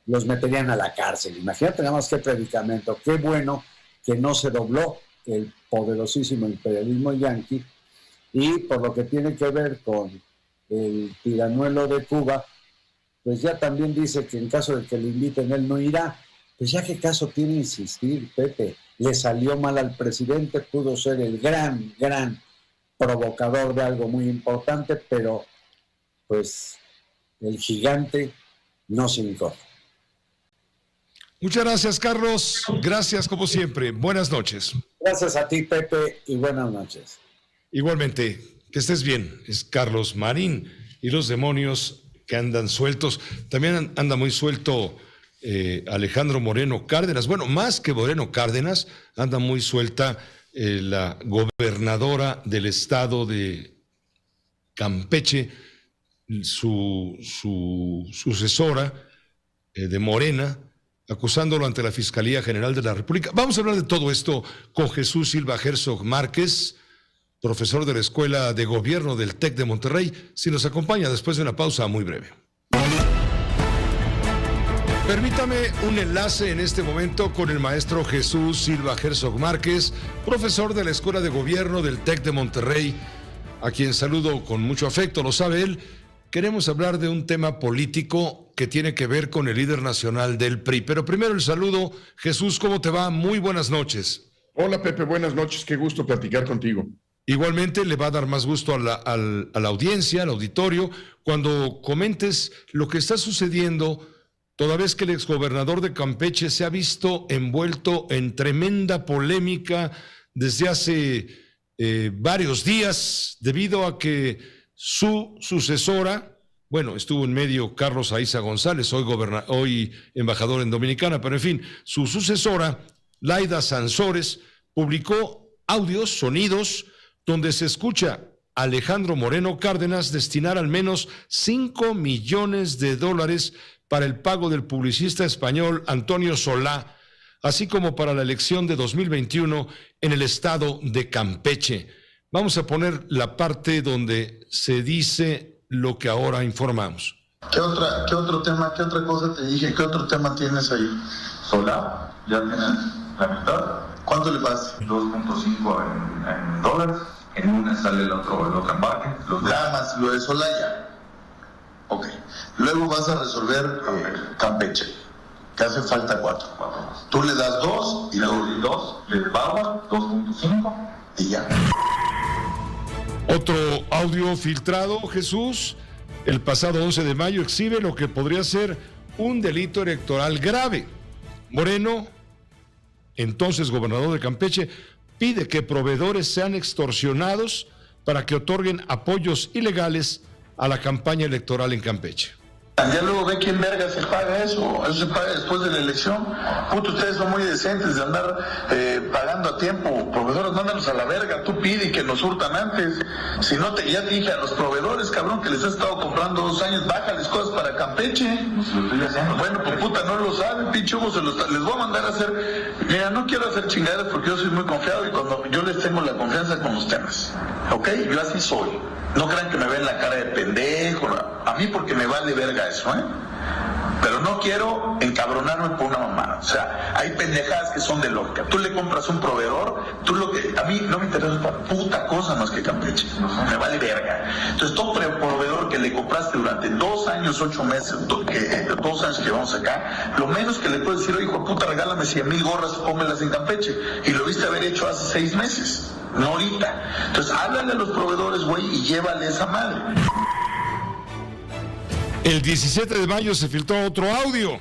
los meterían a la cárcel. Imagínate nada más qué predicamento. Qué bueno que no se dobló el poderosísimo imperialismo yanqui, y por lo que tiene que ver con el tiranuelo de Cuba, pues ya también dice que en caso de que le inviten él no irá. Pues ya qué caso tiene insistir, Pepe. Le salió mal al presidente, pudo ser el gran provocador de algo muy importante, pero pues el gigante no se hincó. Muchas gracias, Carlos. Gracias como siempre. Buenas noches. Gracias a ti, Pepe, y buenas noches. Igualmente, que estés bien. Es Carlos Marín y los demonios que andan sueltos. También anda muy suelto Alejandro Moreno Cárdenas. Bueno, más que Moreno Cárdenas, anda muy suelta la gobernadora del estado de Campeche, su sucesora de Morena, acusándolo ante la Fiscalía General de la República. Vamos a hablar de todo esto con Jesús Silva Herzog Márquez, profesor de la Escuela de Gobierno del TEC de Monterrey, si nos acompaña después de una pausa muy breve. Permítame un enlace en este momento con el maestro Jesús Silva Herzog Márquez, profesor de la Escuela de Gobierno del TEC de Monterrey, a quien saludo con mucho afecto, lo sabe él. Queremos hablar de un tema político que tiene que ver con el líder nacional del PRI. Pero primero el saludo. Jesús, ¿cómo te va? Muy buenas noches. Hola, Pepe, buenas noches. Qué gusto platicar contigo. Igualmente le va a dar más gusto a la audiencia, al auditorio, cuando comentes lo que está sucediendo, toda vez que el exgobernador de Campeche se ha visto envuelto en tremenda polémica desde hace varios días, debido a que su sucesora, bueno, estuvo en medio Carlos Aiza González, hoy embajador en Dominicana, pero en fin, su sucesora, Laida Sansores, publicó audios, sonidos, donde se escucha a Alejandro Moreno Cárdenas destinar al menos $5 millones para el pago del publicista español Antonio Solá, así como para la elección de 2021 en el estado de Campeche. Vamos a poner la parte donde se dice lo que ahora informamos. ¿Qué otro tema, qué otra cosa te dije? ¿Qué otro tema tienes ahí? Solá, ya tienes la mitad. ¿Cuánto le pasa? 2.5 en dólares. En una sale el otro embarque. Nada más, lo de Solá ya. Ok. Luego vas a resolver Campeche. Que hace falta 4. Tú le das 2 y luego 2, le bajas 2.5 y ya. Otro audio filtrado, Jesús, el pasado 11 de mayo exhibe lo que podría ser un delito electoral grave. Moreno, entonces gobernador de Campeche, pide que proveedores sean extorsionados para que otorguen apoyos ilegales a la campaña electoral en Campeche. Ya luego ve quién verga se paga eso se paga después de la elección. Puto, ustedes son muy decentes de andar pagando a tiempo. Proveedores, mándalos a la verga, tú pide que nos surtan antes. Si no, ya te dije a los proveedores, cabrón, que les has estado comprando 2 años, bájales cosas para Campeche. Bueno, pues puta, no lo saben, pinche Hugo, les voy a mandar a hacer. Mira, no quiero hacer chingaderas porque yo soy muy confiado y cuando yo les tengo la confianza con los temas. ¿Ok? Yo así soy. No crean que me ven la cara de pendejo. A mí porque me vale verga eso, ¿eh? Pero no quiero encabronarme por una mamada. O sea, hay pendejadas que son de lógica. Tú le compras un proveedor, a mí no me interesa para puta cosa más que Campeche. Me vale verga. Entonces, todo proveedor que le compraste durante 2 años, 8 meses, 2 años que llevamos acá, lo menos que le puedes decir, hijo de puta, regálame 100,000 gorras, pónmelas en Campeche. Y lo viste haber hecho hace 6 meses. No ahorita. Entonces, háblale a los proveedores, güey, y llévale esa madre. El 17 de mayo se filtró otro audio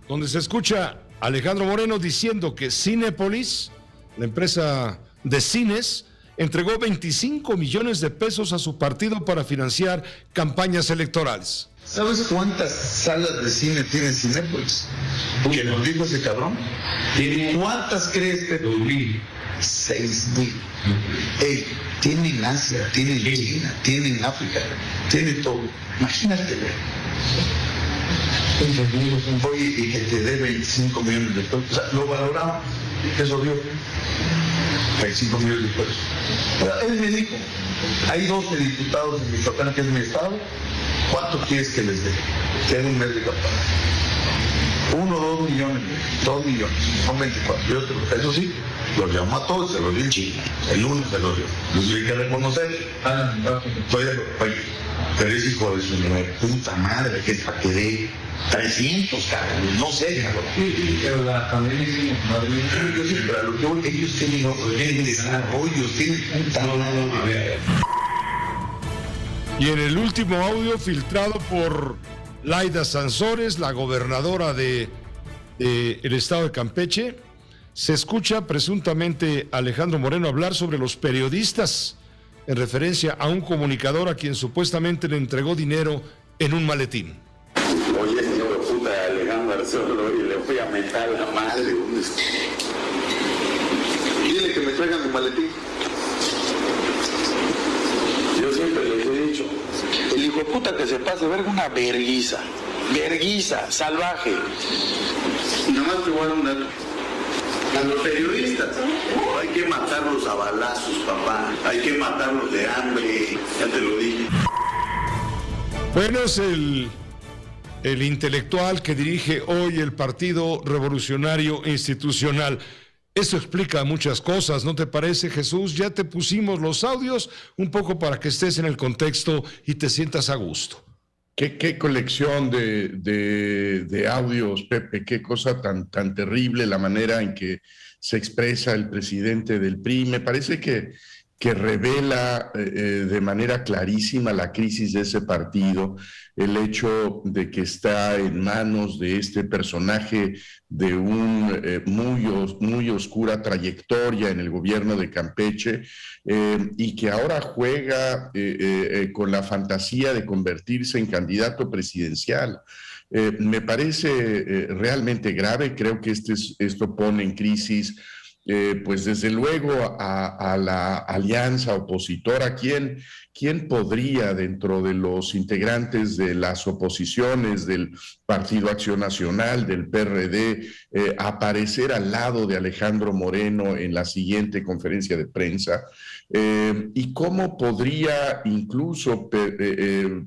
donde se escucha a Alejandro Moreno diciendo que Cinépolis, la empresa de cines, entregó 25 millones de pesos a su partido para financiar campañas electorales. ¿Sabes cuántas salas de cine tiene Cinépolis? ¿Que nos dijo ese cabrón? ¿Cuántas crees que 6,000. Ey, tienen Asia, tienen China, tienen África, tienen todo. Imagínate, güey. Oye, y que te dé 25 millones de pesos. O sea, lo valoramos. Eso dio 25 millones de pesos. O sea, él me dijo, hay 12 diputados en Michoacán, que es mi estado. ¿Cuánto quieres que les dé? Que en un mes de campaña. 1 o 2 millones. 2 millones. Son 24. Eso sí, los llamo a todos, se los di en Chile. El lunes se los dio. Los tuve que reconocer. Oye, pero es hijo de su puta madre, que para que dé 300, cabrón, no sé, cabrón. Pero la familia sí, yo sí, pero lo que voy, ellos tienen desarrollos, tienen puta madre. Y en el último audio filtrado por Laida Sansores, la gobernadora de el estado de Campeche, se escucha presuntamente a Alejandro Moreno hablar sobre los periodistas en referencia a un comunicador a quien supuestamente le entregó dinero en un maletín. Oye, señor puta Alejandro Arzolo, y le voy a mentar la madre. Dile que me traigan mi maletín. Yo siempre les he dicho, el hijo de puta que se pase verga, una verguiza, salvaje. Y nada más te voy a dar un dato. A los periodistas, hay que matarlos a balazos, papá. Hay que matarlos de hambre, ya te lo dije. Bueno, es el intelectual que dirige hoy el Partido Revolucionario Institucional. Eso explica muchas cosas, ¿no te parece, Jesús? Ya te pusimos los audios un poco para que estés en el contexto y te sientas a gusto. Qué colección de audios, Pepe, qué cosa tan terrible la manera en que se expresa el presidente del PRI. Me parece que revela de manera clarísima la crisis de ese partido, el hecho de que está en manos de este personaje de muy oscura trayectoria en el gobierno de Campeche y que ahora juega con la fantasía de convertirse en candidato presidencial. Me parece realmente grave. Creo que esto pone en crisis pues desde luego a la alianza opositora. ¿Quién podría, dentro de los integrantes de las oposiciones del Partido Acción Nacional, del PRD, aparecer al lado de Alejandro Moreno en la siguiente conferencia de prensa? ¿Y cómo podría incluso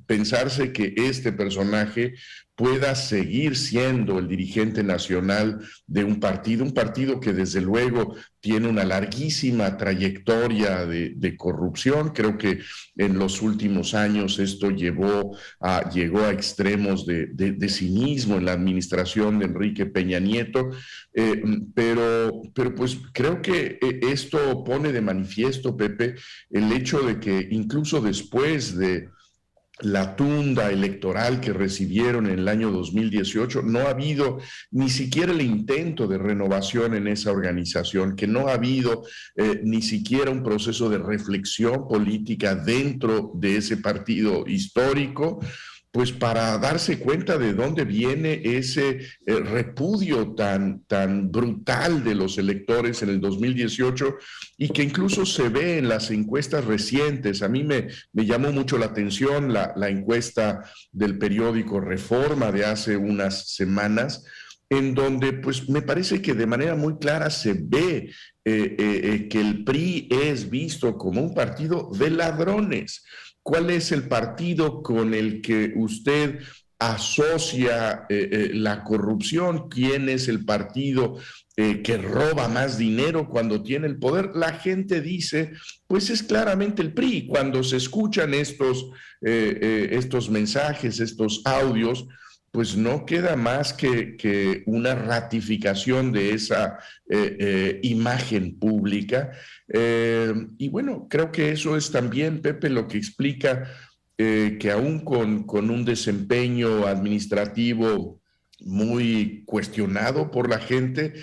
pensarse que este personaje pueda seguir siendo el dirigente nacional de un partido que desde luego tiene una larguísima trayectoria de corrupción? Creo que en los últimos años esto llegó a extremos de cinismo en la administración de Enrique Peña Nieto, pero pues creo que esto pone de manifiesto, Pepe, el hecho de que incluso después de la tunda electoral que recibieron en el año 2018, no ha habido ni siquiera el intento de renovación en esa organización, que no ha habido ni siquiera un proceso de reflexión política dentro de ese partido histórico, pues para darse cuenta de dónde viene ese repudio tan brutal de los electores en el 2018 y que incluso se ve en las encuestas recientes. A mí me llamó mucho la atención la encuesta del periódico Reforma de hace unas semanas, en donde pues me parece que de manera muy clara se ve que el PRI es visto como un partido de ladrones. ¿Cuál es el partido con el que usted asocia la corrupción? ¿Quién es el partido que roba más dinero cuando tiene el poder? La gente dice, pues es claramente el PRI. Cuando se escuchan estos mensajes, estos audios, pues no queda más que una ratificación de esa imagen pública. Y bueno, creo que eso es también, Pepe, lo que explica que aún con un desempeño administrativo muy cuestionado por la gente,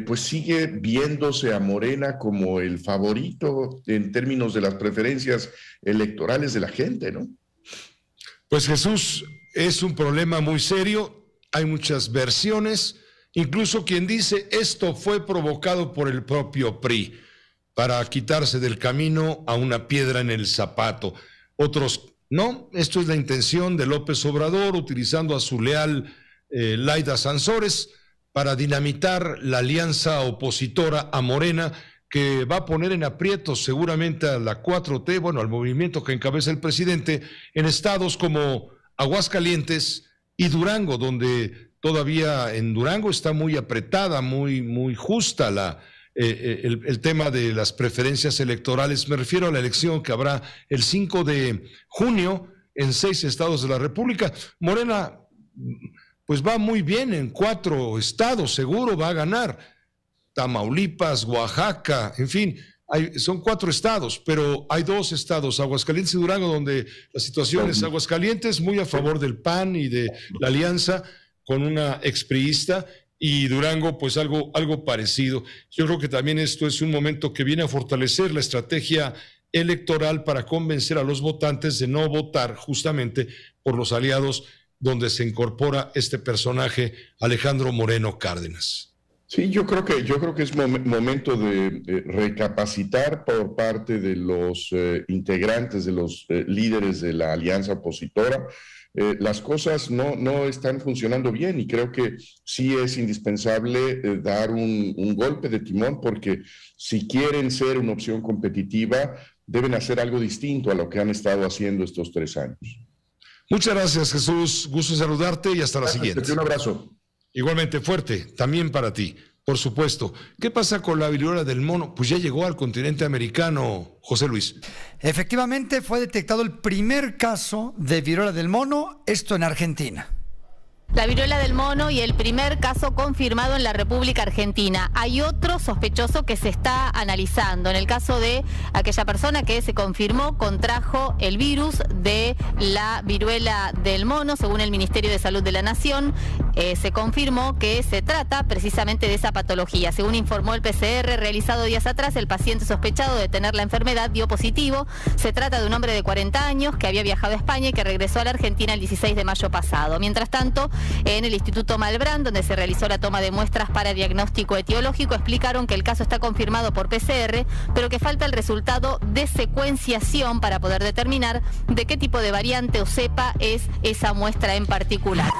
pues sigue viéndose a Morena como el favorito en términos de las preferencias electorales de la gente, ¿no? Pues Jesús, es un problema muy serio, hay muchas versiones, incluso quien dice esto fue provocado por el propio PRI para quitarse del camino a una piedra en el zapato. Otros No, esto es la intención de López Obrador, utilizando a su leal Laida Sansores para dinamitar la alianza opositora a Morena, que va a poner en aprietos seguramente a la 4T, bueno, al movimiento que encabeza el presidente, en estados como Aguascalientes y Durango, donde todavía en Durango está muy apretada, muy justa el tema de las preferencias electorales. Me refiero a la elección que habrá el 5 de junio en 6 estados de la República. Morena, pues va muy bien en 4 estados, seguro va a ganar. Tamaulipas, Oaxaca, en fin, son 4 estados, pero hay 2 estados, Aguascalientes y Durango, donde la situación es Aguascalientes muy a favor del PAN y de la alianza con una expriista, y Durango pues algo parecido. Yo creo que también esto es un momento que viene a fortalecer la estrategia electoral para convencer a los votantes de no votar justamente por los aliados donde se incorpora este personaje, Alejandro Moreno Cárdenas. Sí, yo creo que es momento de recapacitar por parte de los integrantes, de los líderes de la alianza opositora. Las cosas no están funcionando bien y creo que sí es indispensable dar un golpe de timón, porque si quieren ser una opción competitiva, deben hacer algo distinto a lo que han estado haciendo estos 3 años. Muchas gracias, Jesús. Gusto saludarte y hasta la siguiente. Un abrazo. Igualmente fuerte, también para ti, por supuesto. ¿Qué pasa con la viruela del mono? Pues ya llegó al continente americano, José Luis. Efectivamente, fue detectado el primer caso de viruela del mono, esto en Argentina. La viruela del mono y el primer caso confirmado en la República Argentina. Hay otro sospechoso que se está analizando. En el caso de aquella persona que se confirmó contrajo el virus de la viruela del mono, según el Ministerio de Salud de la Nación, se confirmó que se trata precisamente de esa patología. Según informó el PCR realizado días atrás, el paciente sospechado de tener la enfermedad dio positivo. Se trata de un hombre de 40 años que había viajado a España y que regresó a la Argentina el 16 de mayo pasado. Mientras tanto, en el Instituto Malbrán, donde se realizó la toma de muestras para diagnóstico etiológico, explicaron que el caso está confirmado por PCR, pero que falta el resultado de secuenciación para poder determinar de qué tipo de variante o cepa es esa muestra en particular.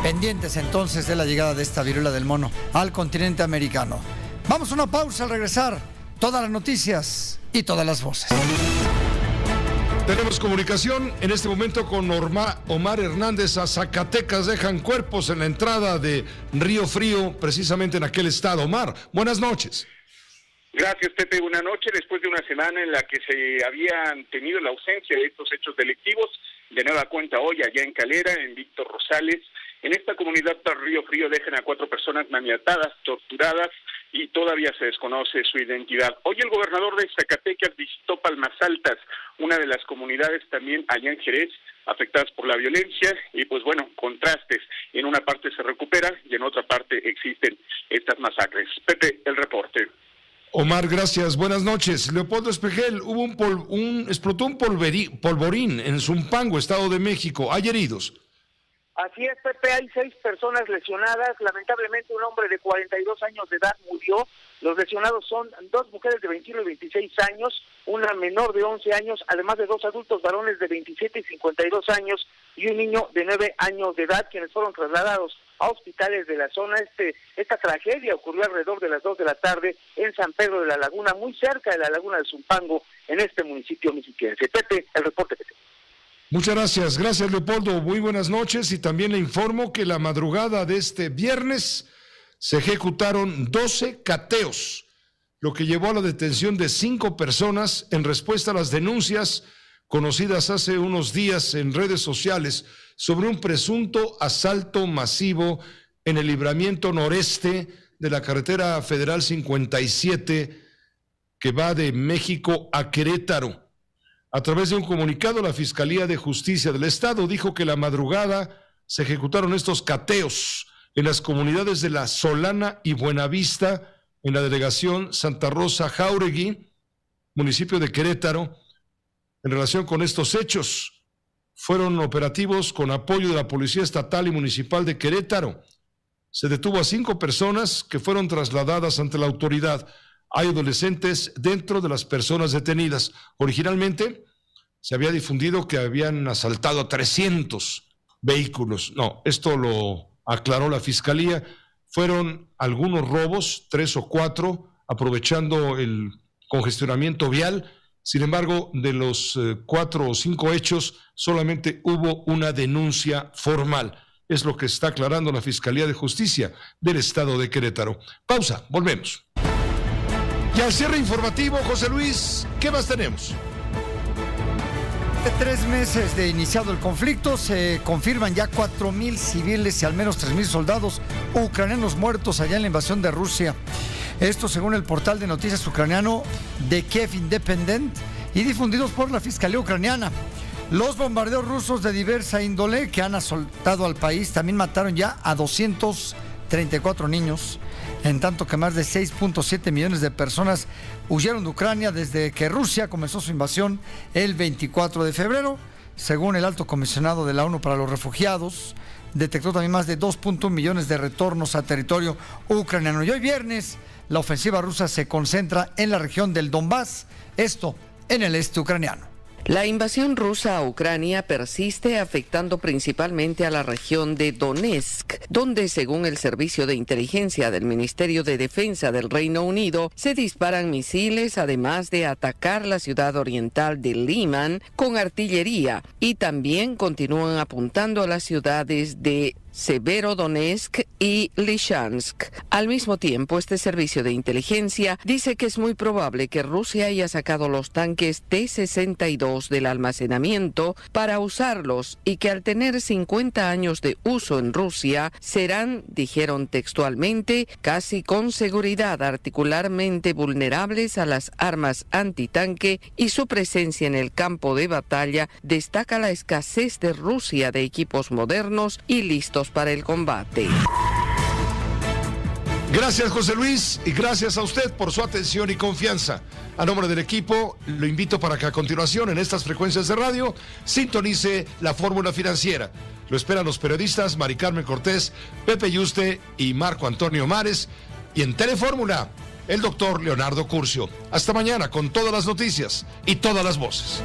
Pendientes entonces de la llegada de esta viruela del mono al continente americano. Vamos a una pausa. Al regresar, todas las noticias y todas las voces. Tenemos comunicación en este momento con Omar Hernández. A Zacatecas dejan cuerpos en la entrada de Río Frío, precisamente en aquel estado. Omar, buenas noches. Gracias, Pepe. Una noche después de una semana en la que se habían tenido la ausencia de estos hechos delictivos, de nueva cuenta hoy allá en Calera, en Víctor Rosales, en esta comunidad de Río Frío dejan a 4 personas maniatadas, torturadas, y todavía se desconoce su identidad. Hoy el gobernador de Zacatecas visitó Palmas Altas, una de las comunidades también allá en Jerez, afectadas por la violencia, y pues bueno, contrastes. En una parte se recupera y en otra parte existen estas masacres. Pepe, el reporte. Omar, gracias. Buenas noches. Leopoldo Espejel, explotó un polvorín en Zumpango, Estado de México. ¿Hay heridos? Así es, Pepe, hay 6 personas lesionadas. Lamentablemente un hombre de 42 años de edad murió. Los lesionados son 2 mujeres de 21 y 26 años, una menor de 11 años, además de 2 adultos varones de 27 y 52 años y un niño de 9 años de edad, quienes fueron trasladados a hospitales de la zona. Esta tragedia ocurrió alrededor de las 2 de la tarde en San Pedro de la Laguna, muy cerca de la laguna de Zumpango, en este municipio mexiquense. Pepe, el reporte, Pepe. Muchas gracias. Gracias, Leopoldo. Muy buenas noches. Y también le informo que la madrugada de este viernes se ejecutaron 12 cateos, lo que llevó a la detención de 5 personas en respuesta a las denuncias conocidas hace unos días en redes sociales sobre un presunto asalto masivo en el libramiento noreste de la carretera federal 57 que va de México a Querétaro. A través de un comunicado, la Fiscalía de Justicia del Estado dijo que la madrugada se ejecutaron estos cateos en las comunidades de La Solana y Buenavista, en la delegación Santa Rosa Jáuregui, municipio de Querétaro. En relación con estos hechos, fueron operativos con apoyo de la Policía Estatal y Municipal de Querétaro. Se detuvo a 5 personas que fueron trasladadas ante la autoridad. Hay adolescentes dentro de las personas detenidas. Originalmente se había difundido que habían asaltado a 300 vehículos. No, esto lo aclaró la Fiscalía. Fueron algunos robos, 3 o 4, aprovechando el congestionamiento vial. Sin embargo, de los 4 o 5 hechos, solamente hubo una denuncia formal. Es lo que está aclarando la Fiscalía de Justicia del Estado de Querétaro. Pausa, volvemos. Y al cierre informativo, José Luis, ¿qué más tenemos? De 3 meses de iniciado el conflicto, se confirman ya 4,000 civiles y al menos 3,000 soldados ucranianos muertos allá en la invasión de Rusia. Esto según el portal de noticias ucraniano de Kiev Independent y difundidos por la Fiscalía ucraniana. Los bombardeos rusos de diversa índole que han asoltado al país también mataron ya a 234 niños, en tanto que más de 6.7 millones de personas huyeron de Ucrania desde que Rusia comenzó su invasión el 24 de febrero. Según el alto comisionado de la ONU para los refugiados, detectó también más de 2.1 millones de retornos a territorio ucraniano. Y hoy viernes, la ofensiva rusa se concentra en la región del Donbass, esto en el este ucraniano. La invasión rusa a Ucrania persiste afectando principalmente a la región de Donetsk, donde según el Servicio de Inteligencia del Ministerio de Defensa del Reino Unido, se disparan misiles además de atacar la ciudad oriental de Liman con artillería y también continúan apuntando a las ciudades de Severodonetsk y Lysychansk. Al mismo tiempo, este servicio de inteligencia dice que es muy probable que Rusia haya sacado los tanques T-62 del almacenamiento para usarlos y que al tener 50 años de uso en Rusia serán, dijeron textualmente, casi con seguridad particularmente vulnerables a las armas antitanque y su presencia en el campo de batalla destaca la escasez de Rusia de equipos modernos y listos para el combate. Gracias, José Luis, y gracias a usted por su atención y confianza. A nombre del equipo, lo invito para que a continuación en estas frecuencias de radio sintonice la Fórmula Financiera. Lo esperan los periodistas Mari Carmen Cortés, Pepe Yuste y Marco Antonio Mares, y en Telefórmula, el doctor Leonardo Curcio. Hasta mañana con todas las noticias y todas las voces.